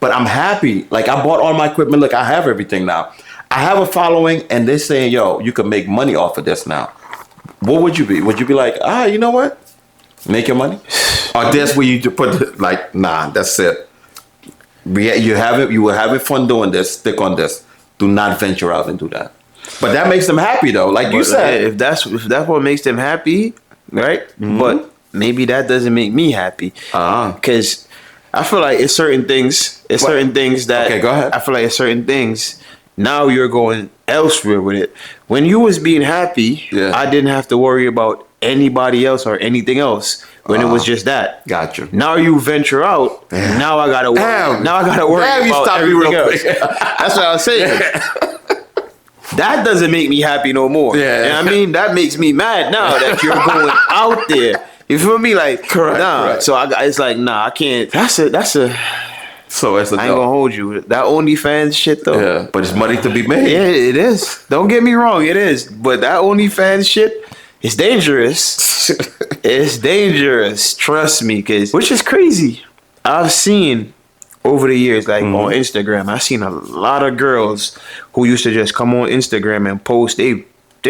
Speaker 1: but I'm happy. Like, I bought all my equipment. Look, I have everything now. I have a following, and they're saying, yo, you can make money off of this now. What would you be? Would you be like, you know what? Make your money? Or that's where you put, like, nah, that's it. You were having fun doing this. Stick on this. Do not venture out and do that. But that makes them happy, though. Like you said.
Speaker 2: If that's what makes them happy, right? Mm-hmm. But maybe that doesn't make me happy. Because I feel like it's certain things. Okay, go ahead. I feel like it's certain things. Now you're going elsewhere with it. When you was being happy, I didn't have to worry about anybody else or anything else. When it was just that.
Speaker 1: Gotcha.
Speaker 2: Now you venture out. Yeah. Now I gotta worry. Now I gotta worry about everything else. That's what I was saying. That doesn't make me happy no more. Yeah. You know what I mean? That makes me mad now that you're going out there. You feel me? Like, correct. So it's like, nah, I can't. That's a.
Speaker 1: So it's a
Speaker 2: I ain't gonna hold you. That OnlyFans shit though.
Speaker 1: yeah, but it's money to be made.
Speaker 2: Yeah, it is. Don't get me wrong, it is. But that OnlyFans shit is dangerous. It's dangerous. Trust me, which is crazy. I've seen over the years, like on Instagram, I've seen a lot of girls who used to just come on Instagram and post. They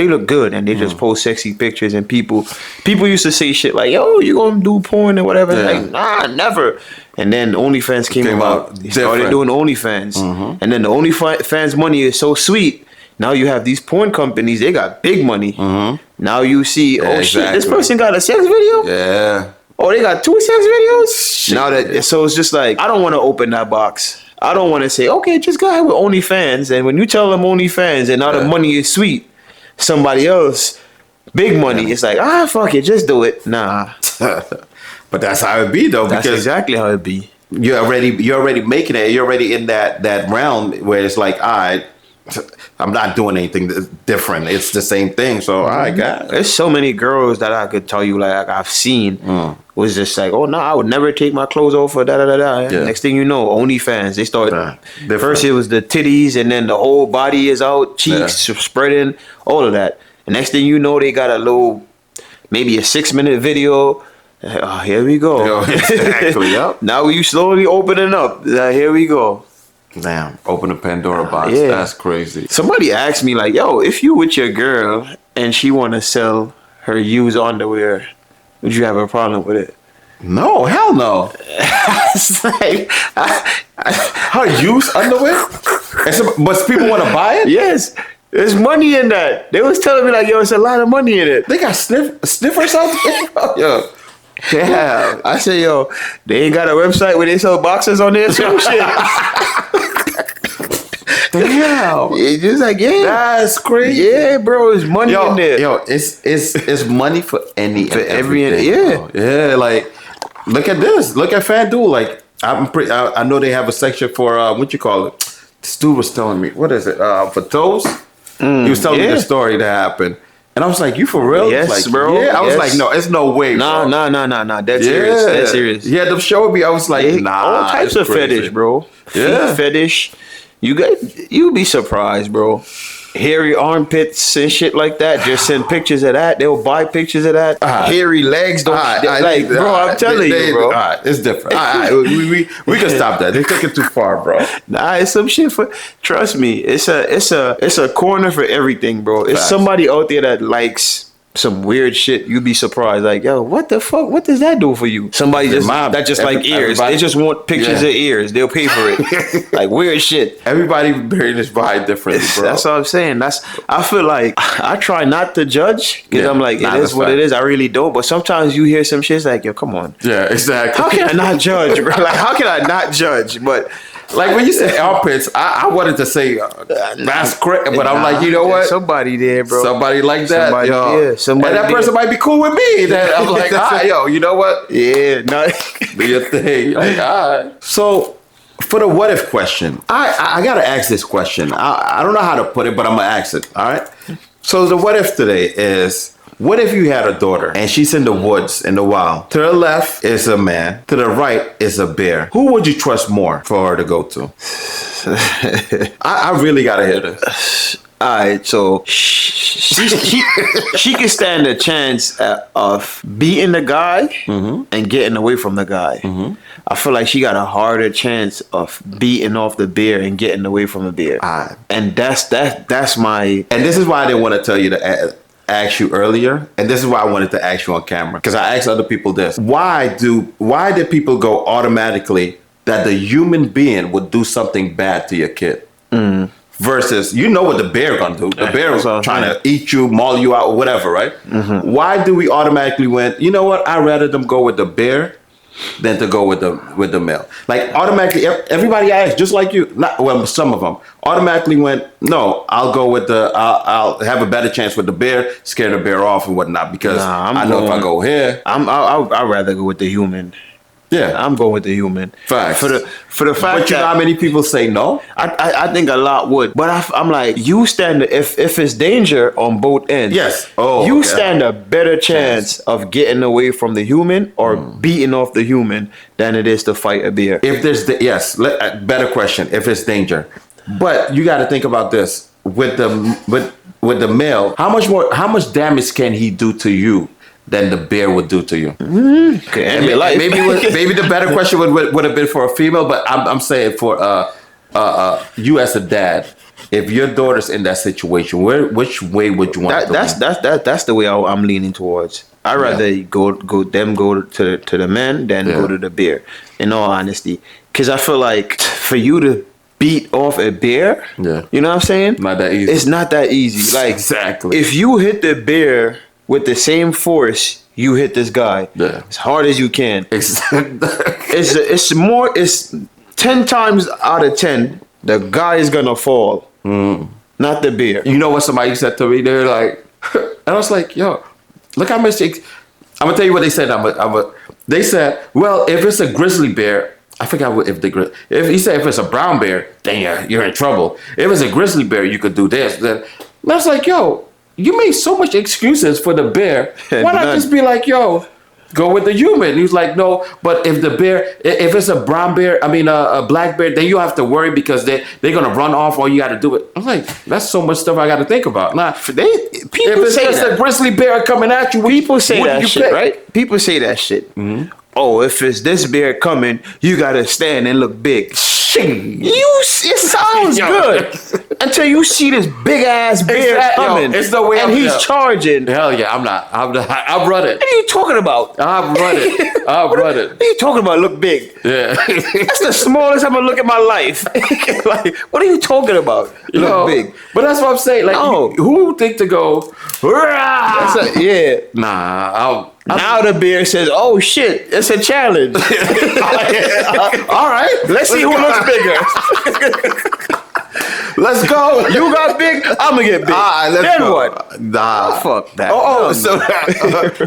Speaker 2: look good and they just post sexy pictures, and people used to say shit like, "Yo, you gonna do porn or whatever?"
Speaker 1: Yeah.
Speaker 2: Like, nah, never. And then OnlyFans came out. They started doing OnlyFans, and then the OnlyFans money is so sweet. Now you have these porn companies; they got big money. Now you see, shit, this person got a sex video.
Speaker 1: Yeah.
Speaker 2: Oh, they got 2 sex videos. Shit. Now that so it's just like I don't want to open that box. I don't want to say, okay, just go ahead with OnlyFans. And when you tell them OnlyFans and now the money is sweet, somebody else, big money, it's like, fuck it, just do it. Nah.
Speaker 1: But that's how it be though.
Speaker 2: That's
Speaker 1: because
Speaker 2: exactly how it be.
Speaker 1: You're already making it. You're already in that realm where it's like, all right, I'm not doing anything different. It's the same thing. So I got.
Speaker 2: There's so many girls that I could tell you, like I've seen, was just like, oh no, I would never take my clothes off for da da da da.
Speaker 1: Yeah.
Speaker 2: Next thing you know, OnlyFans. They start.
Speaker 1: Different.
Speaker 2: First it was the titties, and then the whole body is out, cheeks spreading, all of that. And next thing you know, they got a little, maybe a 6-minute video. Oh, here we go.
Speaker 1: Yo, exactly. Yep.
Speaker 2: Now you slowly opening up. Here we go.
Speaker 1: Damn, open a Pandora box.
Speaker 2: Yeah.
Speaker 1: That's crazy.
Speaker 2: Somebody asked me like, yo, if you with your girl and she want to sell her used underwear, would you have a problem with it?
Speaker 1: No, hell no.
Speaker 2: It's like,
Speaker 1: Her used underwear? But people want to buy it?
Speaker 2: yes, there's money in that. They was telling me like, yo, it's a lot of money in it.
Speaker 1: They got sniffers out there? Yo.
Speaker 2: Yeah, I say, yo, they ain't got a website where they sell boxes on there. Some shit.
Speaker 1: Damn.
Speaker 2: It's just like, yeah,
Speaker 1: That's crazy.
Speaker 2: yeah, bro, it's money in there.
Speaker 1: Yo, it's money for any
Speaker 2: For
Speaker 1: and
Speaker 2: every-
Speaker 1: everything,
Speaker 2: yeah.
Speaker 1: bro. Yeah, like look at this. Look at FanDuel. Like I know they have a section for what you call it. This dude was telling me, what is it? For toes? He was telling me the story that happened. And I was like, you for real?
Speaker 2: Yes,
Speaker 1: like,
Speaker 2: bro.
Speaker 1: Yeah. I was
Speaker 2: Yes.
Speaker 1: like, no, it's no way,
Speaker 2: Nah,
Speaker 1: bro.
Speaker 2: nah. That's serious. That's serious.
Speaker 1: Yeah, them showed me. I was like, nah.
Speaker 2: All types
Speaker 1: it's
Speaker 2: of
Speaker 1: crazy.
Speaker 2: fetish, bro.
Speaker 1: Yeah.
Speaker 2: Feet fetish. You'd be surprised, bro. Hairy armpits and shit like that. Just send pictures of that. They'll buy pictures of that. Hairy legs. Bro, I'm telling you, bro.
Speaker 1: All right, it's different. All right, we can stop that. They took it too far, bro.
Speaker 2: Nah, it's some shit for. Trust me, it's a corner for everything, bro. It's
Speaker 1: Facts.
Speaker 2: somebody out there that likes some weird shit. You'd be surprised. Like, yo, what the fuck? What does that do for you? Somebody just
Speaker 1: Mom,
Speaker 2: that just like ears.
Speaker 1: everybody-
Speaker 2: They just want pictures
Speaker 1: Yeah.
Speaker 2: of ears. They'll pay for it. Like weird shit.
Speaker 1: Everybody burying this vibe differently, bro.
Speaker 2: That's what I'm saying. I feel like I try not to judge because
Speaker 1: Yeah.
Speaker 2: I'm like,
Speaker 1: Nah,
Speaker 2: it is
Speaker 1: that's
Speaker 2: what
Speaker 1: fact.
Speaker 2: it is. I really don't. But sometimes you hear some shit it's like, yo, come on.
Speaker 1: Yeah, exactly.
Speaker 2: How can I not judge, bro? Like, how can I not judge? But
Speaker 1: Like when you say armpits, I wanted to say that's correct, but I'm like, you know what?
Speaker 2: Somebody there, bro.
Speaker 1: Somebody like that,
Speaker 2: Somebody,
Speaker 1: yo.
Speaker 2: yeah, somebody
Speaker 1: and that
Speaker 2: there.
Speaker 1: person might be cool with me. That I'm like, yo, you know what?
Speaker 2: Yeah, no.
Speaker 1: Do your thing. Like, all right. So for the what if question, I gotta ask this question. I don't know how to put it, but I'm gonna ask it. All right. So the what if today is, what if you had a daughter and she's in the woods in the wild? To the left is a man. To the right is a bear. Who would you trust more for her to go to? I really gotta hear this.
Speaker 2: All right, so she can stand a chance of beating the guy and getting away from the guy. I feel like she got a harder chance of beating off the bear and getting away from the bear. And that's my.
Speaker 1: And this is why I didn't want to tell you to ask you earlier, and this is why I wanted to ask you on camera, because I asked other people this: why did people go automatically that the human being would do something bad to your kid versus you know what the bear gonna do? The bear is trying to eat you, maul you out, or whatever, right? Why do we automatically went, you know what? I'd rather them go with the bear than to go with the male. Like automatically, everybody asked, just like you. Some of them automatically went, no, I'll go with I'll have a better chance with the bear, scare the bear off and whatnot, because I know if I go here,
Speaker 2: I'd rather go with the human.
Speaker 1: Yeah.
Speaker 2: I'm going with the human.
Speaker 1: Facts.
Speaker 2: For the fact
Speaker 1: But you know
Speaker 2: that
Speaker 1: how many people say no?
Speaker 2: I think a lot would, but I'm like, you stand if it's danger on both ends.
Speaker 1: Yes. Oh,
Speaker 2: you
Speaker 1: okay.
Speaker 2: stand a better chance of getting away from the human or beating off the human than it is to fight a bear.
Speaker 1: If there's better question. If it's danger, but you got to think about this with the male. How much damage can he do to you than the bear would do to you?
Speaker 2: Okay, end your life.
Speaker 1: Maybe the better question would have been for a female, but I'm saying for you as a dad. If your daughter's in that situation, which way would you want to go?
Speaker 2: That's the way I'm leaning towards. I'd rather go to the men than go to the bear. In all honesty, because I feel like for you to beat off a bear, you know what I'm saying?
Speaker 1: Not that easy.
Speaker 2: It's not that easy. Like
Speaker 1: exactly.
Speaker 2: If you hit the bear with the same force you hit this guy, as hard as you can.
Speaker 1: Exactly.
Speaker 2: It's 10 times out of 10 the guy is gonna fall. Not the bear.
Speaker 1: You know what somebody said to me? They're like, and I was like, yo, look how much. I'm gonna tell you what they said. They said, well, if it's a grizzly bear, I forgot if he said if it's a brown bear, then you're in trouble. If it's a grizzly bear, you could do this. Then I was like, yo, you made so much excuses for the bear. Why not just be like, yo, go with the human? He was like, no, but if it's a brown bear, a black bear, then you have to worry because they're gonna run off. All you got to do it. I'm like, that's so much stuff I got to think about.
Speaker 2: People
Speaker 1: if it's
Speaker 2: say
Speaker 1: just
Speaker 2: that.
Speaker 1: a grizzly bear coming at you,
Speaker 2: People say
Speaker 1: what
Speaker 2: that
Speaker 1: do you
Speaker 2: shit,
Speaker 1: pick?
Speaker 2: right? People say that shit. Oh, if it's this bear coming, you gotta stand and look big. It sounds good until you see this big ass bear coming.
Speaker 1: It's no way
Speaker 2: and he's charging.
Speaker 1: Hell yeah, I'm not. I'll run it.
Speaker 2: What are you talking about?
Speaker 1: I'll run it.
Speaker 2: What are you talking about? Look big.
Speaker 1: Yeah.
Speaker 2: That's the smallest I'm gonna look at my life. Like, what are you talking about? Look big.
Speaker 1: But that's what I'm saying. Like, who would think to go? Nah.
Speaker 2: Now the bear says, "Oh shit, it's a challenge."
Speaker 1: All right,
Speaker 2: let's see who looks bigger.
Speaker 1: Let's go.
Speaker 2: You got big, I'm gonna get big. Then go. What?
Speaker 1: Nah,
Speaker 2: fuck that.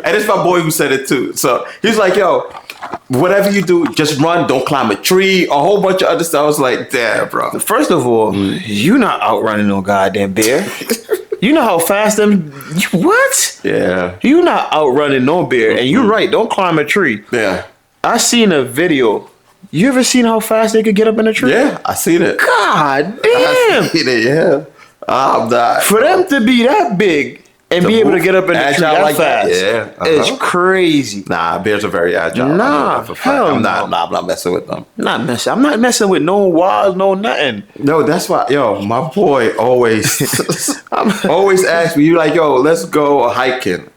Speaker 1: And it's my boy who said it too. So he's like, yo, whatever you do, just run. Don't climb a tree. A whole bunch of other stuff. I was like, damn, bro.
Speaker 2: First of all, you not outrunning no goddamn bear. You know how fast them. What?
Speaker 1: Yeah.
Speaker 2: You not outrunning no bear, and you're right. Don't climb a tree.
Speaker 1: Yeah.
Speaker 2: I seen a video. You ever seen how fast they could get up in a tree?
Speaker 1: Yeah, I seen it.
Speaker 2: God damn.
Speaker 1: I seen it. Yeah. I'm not.
Speaker 2: For them to be that big and be able to get up in the tree that
Speaker 1: like
Speaker 2: fast, it's crazy.
Speaker 1: Nah, bears are very agile.
Speaker 2: Nah,
Speaker 1: I'm not messing with them.
Speaker 2: I'm not messing with no wild, no nothing.
Speaker 1: No, that's why, yo, my boy always asks me, you like, yo, let's go hiking.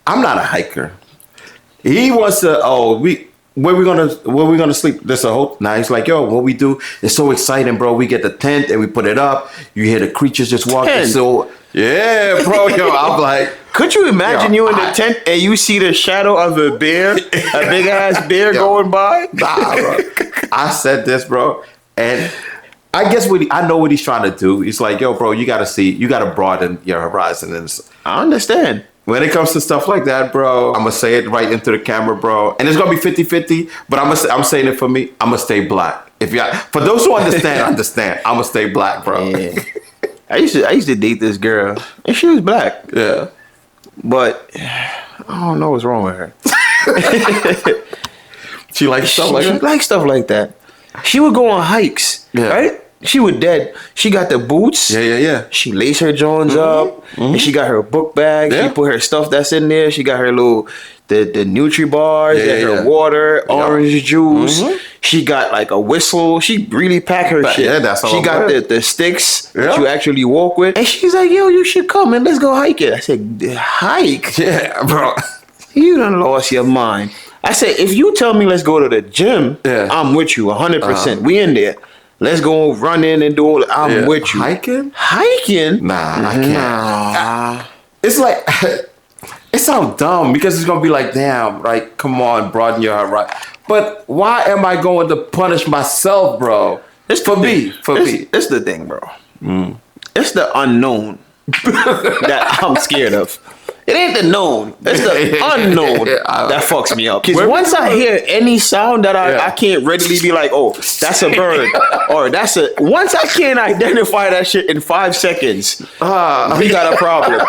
Speaker 1: I'm not a hiker. He wants to, where we gonna sleep? There's a whole. Now he's like, yo, what we do is so exciting, bro. We get the tent and we put it up. You hear the creatures just walking.
Speaker 2: Tent.
Speaker 1: So yeah, bro. Yo, I'm like,
Speaker 2: could you imagine you in the tent and you see the shadow of a bear, a big ass bear going by?
Speaker 1: Nah, bro. I said this, bro, and I guess I know what he's trying to do. He's like, yo, bro, you gotta broaden your horizon. And
Speaker 2: I understand.
Speaker 1: When it comes to stuff like that, bro, I'm gonna say it right into the camera, bro. And it's gonna be 50-50, but I'm saying it for me. I'm gonna stay black. For those who understand, I'm gonna stay black, bro.
Speaker 2: Yeah. I used to date this girl, and she was black.
Speaker 1: Yeah,
Speaker 2: but I don't know what's wrong with her.
Speaker 1: She likes stuff like that.
Speaker 2: She likes stuff like that. She would go on hikes, right? She was dead. She got the boots.
Speaker 1: Yeah.
Speaker 2: She laced her Jones up. And she got her book bag.
Speaker 1: Yeah.
Speaker 2: She put her stuff that's in there. She got her little the Nutri bars, her water, orange juice. She got like a whistle. She really packed her shit.
Speaker 1: Yeah, that's all.
Speaker 2: She got the sticks that you actually walk with. And she's like, yo, you should come and let's go hike it. I said, hike?
Speaker 1: Yeah, bro.
Speaker 2: You done lost your mind. I said, if you tell me let's go to the gym, I'm with you 100%. We in there. Let's go run in and do all that. I'm with you.
Speaker 1: Hiking?
Speaker 2: Nah,
Speaker 1: I can't.
Speaker 2: Nah.
Speaker 1: It's like, it sounds dumb because it's going to be like, damn, like, come on, broaden your horizon. But why am I going to punish myself, bro? It's for me.
Speaker 2: It's the thing, bro. It's the unknown that I'm scared of. It ain't the known. It's the unknown that fucks me up. Because
Speaker 1: Where
Speaker 2: once
Speaker 1: we
Speaker 2: I
Speaker 1: going?
Speaker 2: hear any sound that
Speaker 1: Yeah.
Speaker 2: I can't readily be like, oh, that's a bird. Or that's a... Once I can't identify that shit in 5 seconds, we got a problem.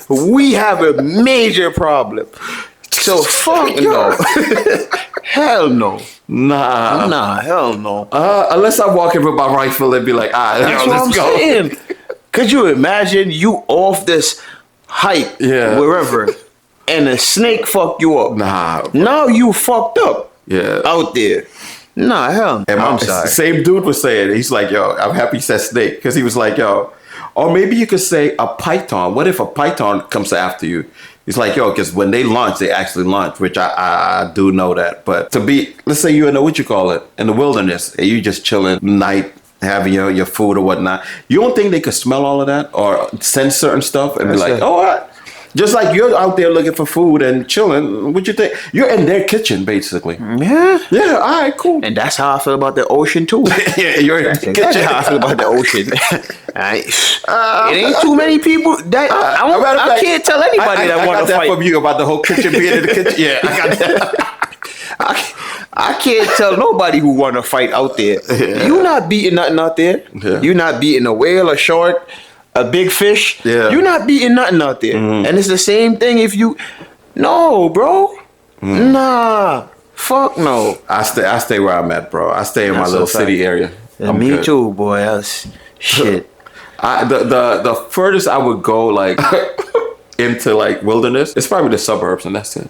Speaker 2: We have a major problem. So fuck no. Hell no.
Speaker 1: Nah.
Speaker 2: Hell no.
Speaker 1: Unless I'm walking with my rifle and be like,
Speaker 2: That's
Speaker 1: yo,
Speaker 2: what I'm
Speaker 1: let's go.
Speaker 2: saying. Could you imagine you off this height,
Speaker 1: Yeah.
Speaker 2: wherever, and a snake fuck you up?
Speaker 1: Nah.
Speaker 2: Now you fucked up
Speaker 1: Yeah.
Speaker 2: out there. Nah, hell.
Speaker 1: And
Speaker 2: I'm
Speaker 1: the
Speaker 2: sorry.
Speaker 1: same dude was saying, he's like, yo, I'm happy you said snake. Because he was like, yo, or maybe you could say a python. What if a python comes after you? He's like, yo, because when they launch, they actually launch, which I do know that. But to be, let's say you're in the wilderness, and you just chilling night, having your food or whatnot. You don't think they could smell all of that or sense certain stuff and be
Speaker 2: That's
Speaker 1: like,
Speaker 2: it.
Speaker 1: oh, all right. Just like you're out there looking for food and chilling, what you think? You're in their kitchen, basically.
Speaker 2: Yeah.
Speaker 1: Yeah, all right, cool.
Speaker 2: And that's how I feel about the ocean too.
Speaker 1: Yeah, you're in the
Speaker 2: That's
Speaker 1: kitchen.
Speaker 2: how I feel about the ocean. It ain't too many people that I can't tell anybody that want
Speaker 1: got
Speaker 2: to
Speaker 1: that
Speaker 2: fight.
Speaker 1: from you about the whole kitchen being in the kitchen. Yeah, I got that.
Speaker 2: I can't tell nobody who want to fight out there.
Speaker 1: Yeah.
Speaker 2: You not beating nothing out there.
Speaker 1: Yeah.
Speaker 2: You not beating a whale, a shark, a big fish.
Speaker 1: Yeah.
Speaker 2: You not beating nothing out there. And it's the same thing if you. No, bro. Nah. Fuck no.
Speaker 1: I stay where I'm at, bro. I stay in
Speaker 2: That's
Speaker 1: my little
Speaker 2: a fact.
Speaker 1: city area. I'm
Speaker 2: Me
Speaker 1: good.
Speaker 2: too, boy. That's shit.
Speaker 1: The furthest I would go, like into like wilderness, it's probably the suburbs, and that's it.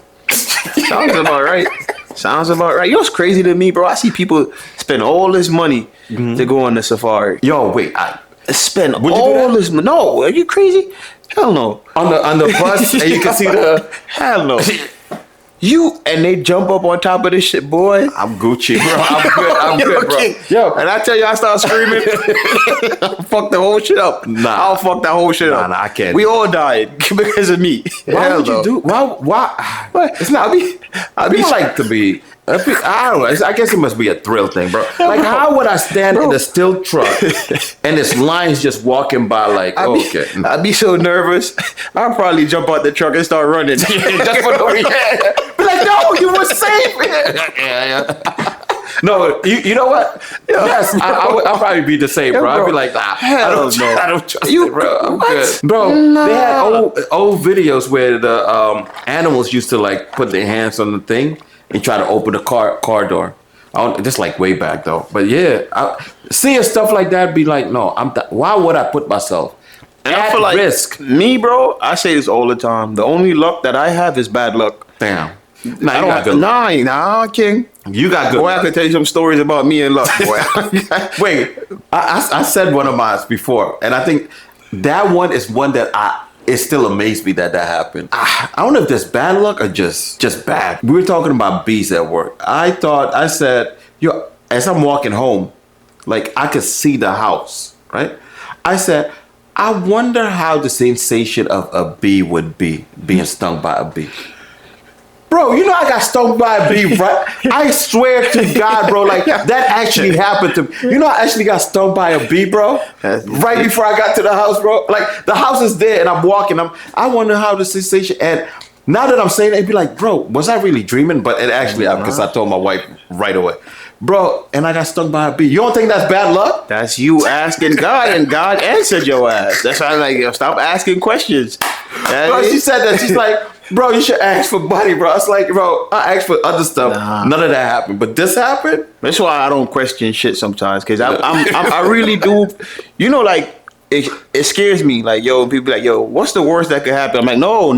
Speaker 2: Sounds about right. Sounds about right. You know what's crazy to me, bro? I see people spend all this money to go on the safari.
Speaker 1: Yo, wait,
Speaker 2: Spend
Speaker 1: Would you do
Speaker 2: all
Speaker 1: that?
Speaker 2: this money. No, are you crazy? Hell no.
Speaker 1: on the bus, and you can see the.
Speaker 2: Hell no. You and they jump up on top of this shit, boy.
Speaker 1: I'm Gucci, bro. I'm good. I'm good, bro.
Speaker 2: Okay.
Speaker 1: Yo,
Speaker 2: And I tell you, I start screaming. I'll fuck the whole shit up.
Speaker 1: Nah.
Speaker 2: I'll fuck that whole shit up.
Speaker 1: Nah, I can't.
Speaker 2: We all died because of me.
Speaker 1: why
Speaker 2: Hell
Speaker 1: would you
Speaker 2: no.
Speaker 1: do? Why?
Speaker 2: What?
Speaker 1: It's not. I be like to be. I don't know. I guess it must be a thrill thing, bro. Like, how would I stand in a still truck and this line's just walking by? Like, okay,
Speaker 2: I'd be so nervous. I'd probably jump out the truck and start running. Just for no reason.
Speaker 1: be like, no, you were safe. No, you know what? Yes, I'll probably be the same, bro. I'd be like, nah,
Speaker 2: Hell no.
Speaker 1: I don't trust
Speaker 2: You-
Speaker 1: it, bro. I'm
Speaker 2: what?
Speaker 1: good, bro. They had old videos where the animals used to like put their hands on the thing and try to open the car door. Just like way back though, but yeah, seeing stuff like that, be like, no, why would I put myself
Speaker 2: And
Speaker 1: at
Speaker 2: I feel like
Speaker 1: risk?
Speaker 2: me, bro. I say this all the time. The only luck that I have is bad luck.
Speaker 1: Damn,
Speaker 2: I
Speaker 1: nah, you
Speaker 2: don't
Speaker 1: got
Speaker 2: have
Speaker 1: good. luck.
Speaker 2: Nah, King.
Speaker 1: You got good.
Speaker 2: Boy, I
Speaker 1: luck.
Speaker 2: could tell you some stories about me and luck, boy.
Speaker 1: Wait, I said one of mine before, and I think that one is one that it still amazed me that happened. I don't know if that's bad luck or just bad. We were talking about bees at work. I said, yo, as I'm walking home, like I could see the house, right? I said, I wonder how the sensation of a bee would be being stung by a bee. Bro, you know I got stung by a bee, right? I swear to God, bro, like that actually happened to me. You know I actually got stung by a bee, bro. Right before I got to the house, bro. Like the house is there and I'm walking. I wonder how the sensation. And now that I'm saying it, it'd be like, bro, was I really dreaming? But it actually, because I told my wife right away. Bro, and I got stung by a bee. You don't think that's bad luck?
Speaker 2: That's you asking God, and God answered your ass. That's why I'm like, yo, stop asking questions.
Speaker 1: Bro, she said that. She's like, bro, you should ask for money, bro. It's like, bro, I asked for other stuff.
Speaker 2: Nah.
Speaker 1: None of that happened. But this happened?
Speaker 2: That's why I don't question shit sometimes, because I really do. You know, like it scares me. Like, yo, people be like, yo, what's the worst that could happen? I'm like, no,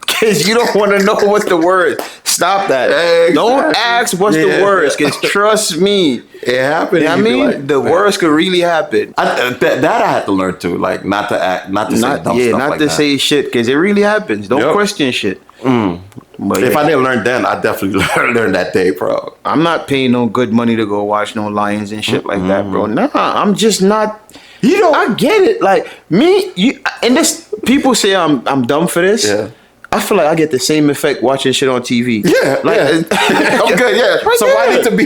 Speaker 2: because you don't want to know what's the worst. Stop that.
Speaker 1: Exactly.
Speaker 2: Don't ask what's the worst, because trust me,
Speaker 1: It happened.
Speaker 2: you know what I
Speaker 1: You'd be
Speaker 2: mean,
Speaker 1: like,
Speaker 2: the
Speaker 1: man.
Speaker 2: worst could really happen.
Speaker 1: That I had to learn too, like not to act, not to say dumb stuff
Speaker 2: Not
Speaker 1: like
Speaker 2: to
Speaker 1: that.
Speaker 2: say shit, because it really happens. Don't
Speaker 1: Yep.
Speaker 2: question shit. But
Speaker 1: If
Speaker 2: yeah,
Speaker 1: I didn't learn then, I definitely learned that day, bro.
Speaker 2: I'm not paying no good money to go watch no lions and shit like that, bro. Nah, I'm just not.
Speaker 1: You know,
Speaker 2: I get it. Like me, and this people say I'm dumb for this.
Speaker 1: Yeah.
Speaker 2: I feel like I get the same effect watching shit on TV.
Speaker 1: Yeah,
Speaker 2: like
Speaker 1: I'm good. Yeah,
Speaker 2: Right
Speaker 1: so why
Speaker 2: there.
Speaker 1: need to be?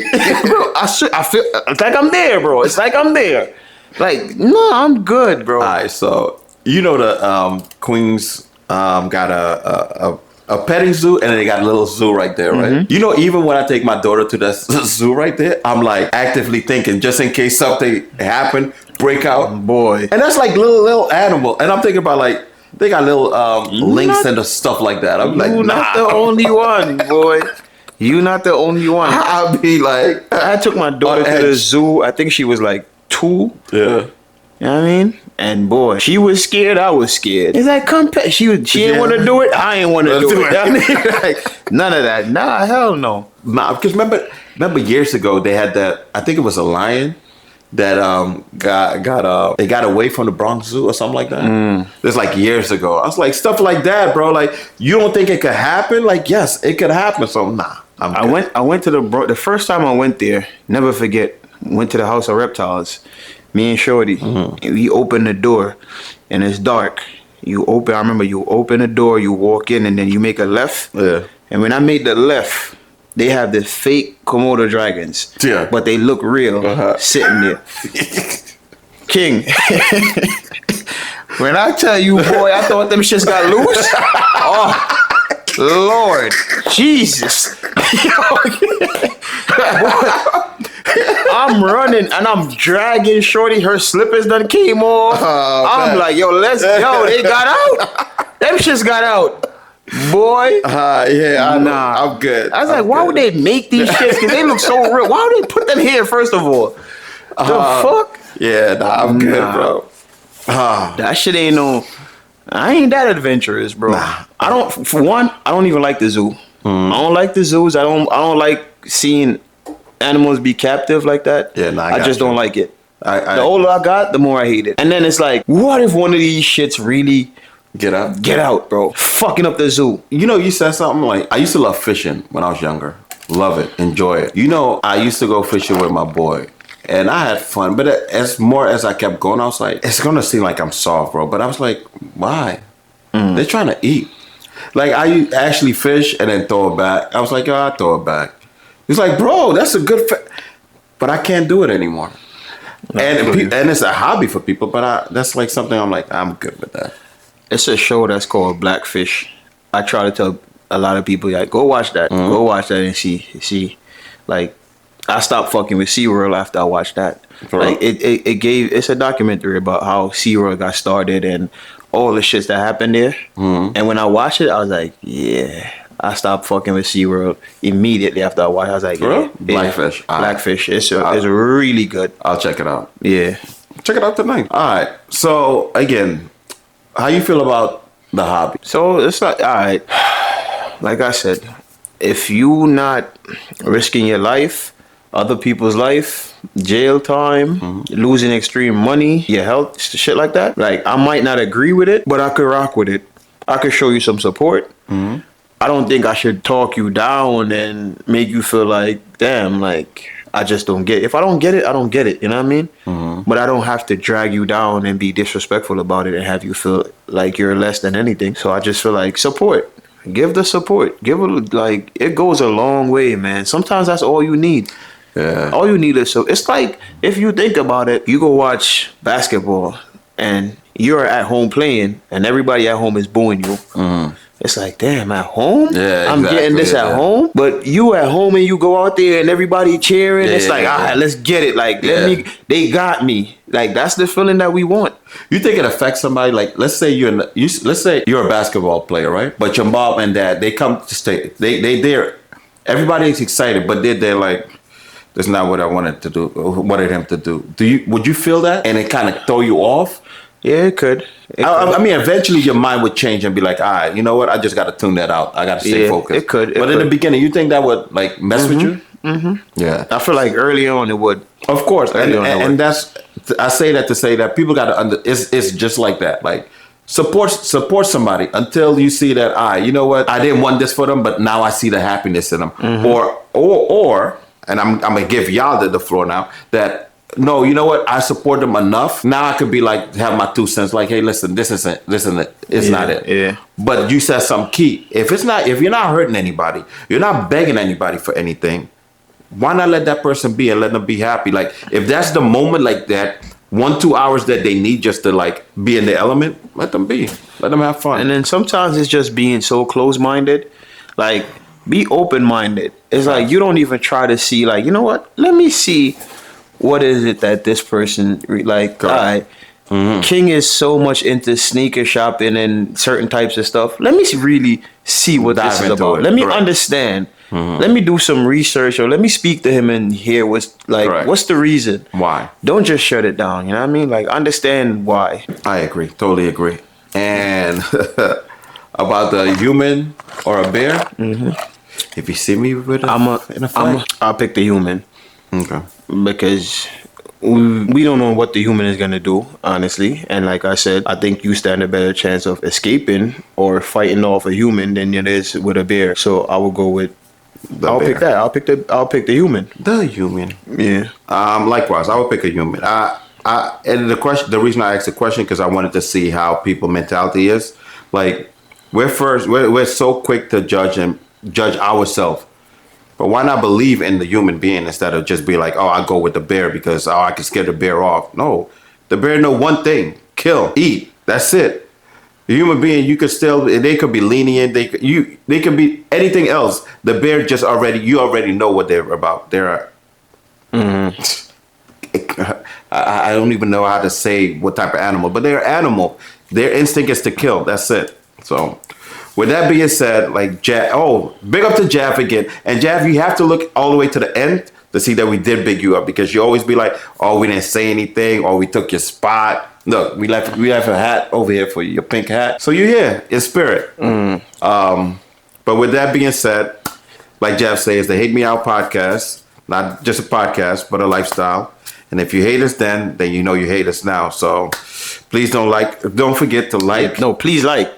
Speaker 2: bro? I feel it's like I'm there, bro. It's like I'm there. Like, no, I'm good, bro.
Speaker 1: All right, so You know the Queens got a petting zoo, and then they got a little zoo right there, right?
Speaker 2: Mm-hmm.
Speaker 1: You know, even when I take my daughter to the zoo right there, I'm like actively thinking just in case something happen, break out,
Speaker 2: Boy.
Speaker 1: and that's like little animal, and I'm thinking about like they got little links and the stuff like that. I'm like,
Speaker 2: You not the only one, boy. You not the only one.
Speaker 1: I'll be like,
Speaker 2: I took my daughter to the zoo. I think she was like 2.
Speaker 1: yeah.
Speaker 2: You know what I mean? And boy, she was scared. I was scared. It's like, come pet. She didn't want to do it. I ain't want to do it. I mean, like, none of that. Nah, hell no.
Speaker 1: Nah, because remember years ago they had that. I think it was a lion that got away from the Bronx Zoo or something like that. It's like years ago. I was like, stuff like that, bro. Like, you don't think it could happen? Like, yes, it could happen. So nah,
Speaker 2: I went to the first time I went there. Never forget. Went to the House of Reptiles. Me and Shorty. And we opened the door, and it's dark. I remember you open the door, you walk in, and then you make a left.
Speaker 1: Yeah.
Speaker 2: And when I made the left, they have the fake Komodo dragons.
Speaker 1: Yeah.
Speaker 2: But they look real sitting there. King. When I tell you, boy, I thought them shits got loose. Oh, Lord. Jesus. Boy, I'm running and I'm dragging Shorty. Her slippers done came off. I'm like, yo, let's go. They got out. Them shits got out. Boy.
Speaker 1: Yeah, I know.
Speaker 2: Nah.
Speaker 1: I'm good.
Speaker 2: I was like, why would they make these shits? Because they look so real. Why would they put them here, first of all? The fuck?
Speaker 1: Yeah, nah, I'm good, bro.
Speaker 2: That shit ain't no... I ain't that adventurous, bro.
Speaker 1: Nah.
Speaker 2: I don't even like the zoo. I don't like the zoos. I don't like seeing animals be captive like that.
Speaker 1: Yeah, nah,
Speaker 2: I just don't like it.
Speaker 1: The
Speaker 2: The older I got, the more I hate it. And then it's like, what if one of these shits really
Speaker 1: get up.
Speaker 2: get out, bro? Fucking up the zoo.
Speaker 1: You know, you said something like, I used to love fishing when I was younger. Love it, enjoy it. You know, I used to go fishing with my boy. And I had fun, but as more as I kept going, I was like, it's gonna seem like I'm soft, bro. But I was like, why? They're trying to eat. Like, I actually fish and then throw it back. I was like, I throw it back. He's like, bro, that's a good but I can't do it anymore. And it's a hobby for people, but that's like something I'm like, I'm good with that.
Speaker 2: It's a show that's called Blackfish. I try to tell a lot of people, like, go watch that. Go watch that and see. Like, I stopped fucking with SeaWorld after I watched that. Like, it's a documentary about how SeaWorld got started and all the shits that happened there. And when I watched it, I was like, yeah. I stopped fucking with SeaWorld immediately after I watched it. I was like, yeah.
Speaker 1: Blackfish.
Speaker 2: Blackfish. It's really good.
Speaker 1: I'll check it out.
Speaker 2: Yeah.
Speaker 1: Check it out tonight. All right. So, again, how you feel about the hobby?
Speaker 2: So, it's like, all right. Like I said, if you not risking your life, other people's life, jail time, losing extreme money, your health, shit like that, like, I might not agree with it, but I could rock with it. I could show you some support. I don't think I should talk you down and make you feel like, damn, like, I just don't get it. If I don't get it, I don't get it. You know what I mean? But I don't have to drag you down and be disrespectful about it and have you feel like you're less than anything. So I just feel like support. Give the support. Give it, like, it goes a long way, man. Sometimes that's all you need.
Speaker 1: Yeah.
Speaker 2: All you need is, so it's like, if you think about it, you go watch basketball and you're at home playing and everybody at home is booing you. It's like, damn, at home?
Speaker 1: Yeah,
Speaker 2: I'm getting this at home? But you at home and you go out there and everybody cheering. It's like, all right, let's get it. Like, they got me. Like, that's the feeling that we want.
Speaker 1: You think it affects somebody? Like, let's say you're a basketball player, right? But your mom and dad, they come to stay. They're everybody's excited, but they're like, that's not what I wanted him to do. Would you feel that? And it kind of throw you off?
Speaker 2: Yeah, it could.
Speaker 1: I mean, eventually your mind would change and be like, all right, you know what? I just got to tune that out. I got to stay focused.
Speaker 2: It could.
Speaker 1: But in the beginning, you think that would like mess with you? Yeah.
Speaker 2: I feel like early on it would.
Speaker 1: Of course. And that's, I say that to say that people got to it's just like that. Like, support somebody until you see that, all right, you know what? I didn't want this for them, but now I see the happiness in them. Or, and I'm going to give y'all the floor now, that, no, you know what? I support them enough. Now I could be like, have my 2 cents. Like, hey, listen, this isn't it. It's not it.
Speaker 2: Yeah.
Speaker 1: But you said something key. If you're not hurting anybody, you're not begging anybody for anything, why not let that person be and let them be happy? Like, if that's the moment like that, 1-2 hours that they need just to like be in the element, let them be. Let them have fun.
Speaker 2: And then sometimes it's just being so close-minded. Like, be open-minded. It's like you don't even try to see, like, you know what? Let me see what is it that this person, like, King is so much into sneaker shopping and certain types of stuff. Let me really see what this is about. Let me understand. Let me do some research, or let me speak to him and hear what's the reason.
Speaker 1: Why?
Speaker 2: Don't just shut it down. You know what I mean? Like, understand why.
Speaker 1: I agree. Totally agree. And about the human or a bear, if you see me with
Speaker 2: I'll pick the human.
Speaker 1: Okay.
Speaker 2: Because we don't know what the human is gonna do, honestly. And like I said, I think you stand a better chance of escaping or fighting off a human than it is with a bear. So I will go with. I'll pick that. I'll pick the human.
Speaker 1: The human.
Speaker 2: Yeah.
Speaker 1: Likewise, I would pick a human. And the reason I asked the question because I wanted to see how people mentality is. Like, we're so quick to judge ourselves. But why not believe in the human being instead of just be like, oh, I go with the bear because I can scare the bear off. No, the bear know one thing: kill, eat. That's it. The human being, you could still, they could be lenient. They could be anything else. The bear you already know what they're about. They're. I don't even know how to say what type of animal, but they're an animal. Their instinct is to kill. That's it. So. With that being said, like big up to Jaff again. And Jaff, you have to look all the way to the end to see that we did big you up, because you always be like, oh, we didn't say anything, or we took your spot. Look, we left a hat over here for you, your pink hat. So you're here in spirit. But with that being said, like Jaff says, the Hate Me Out podcast, not just a podcast, but a lifestyle. And if you hate us then you know you hate us now. So please don't forget to like.
Speaker 2: No, please like.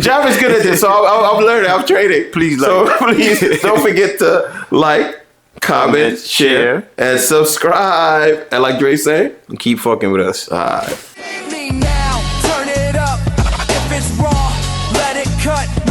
Speaker 1: Jav is good at this, so I'm learning. I'm training. Please don't forget to like, comment, share, and subscribe. And like Dre say,
Speaker 2: keep fucking with us.
Speaker 1: All right.
Speaker 3: Now, turn it up. If it's raw, let it cut.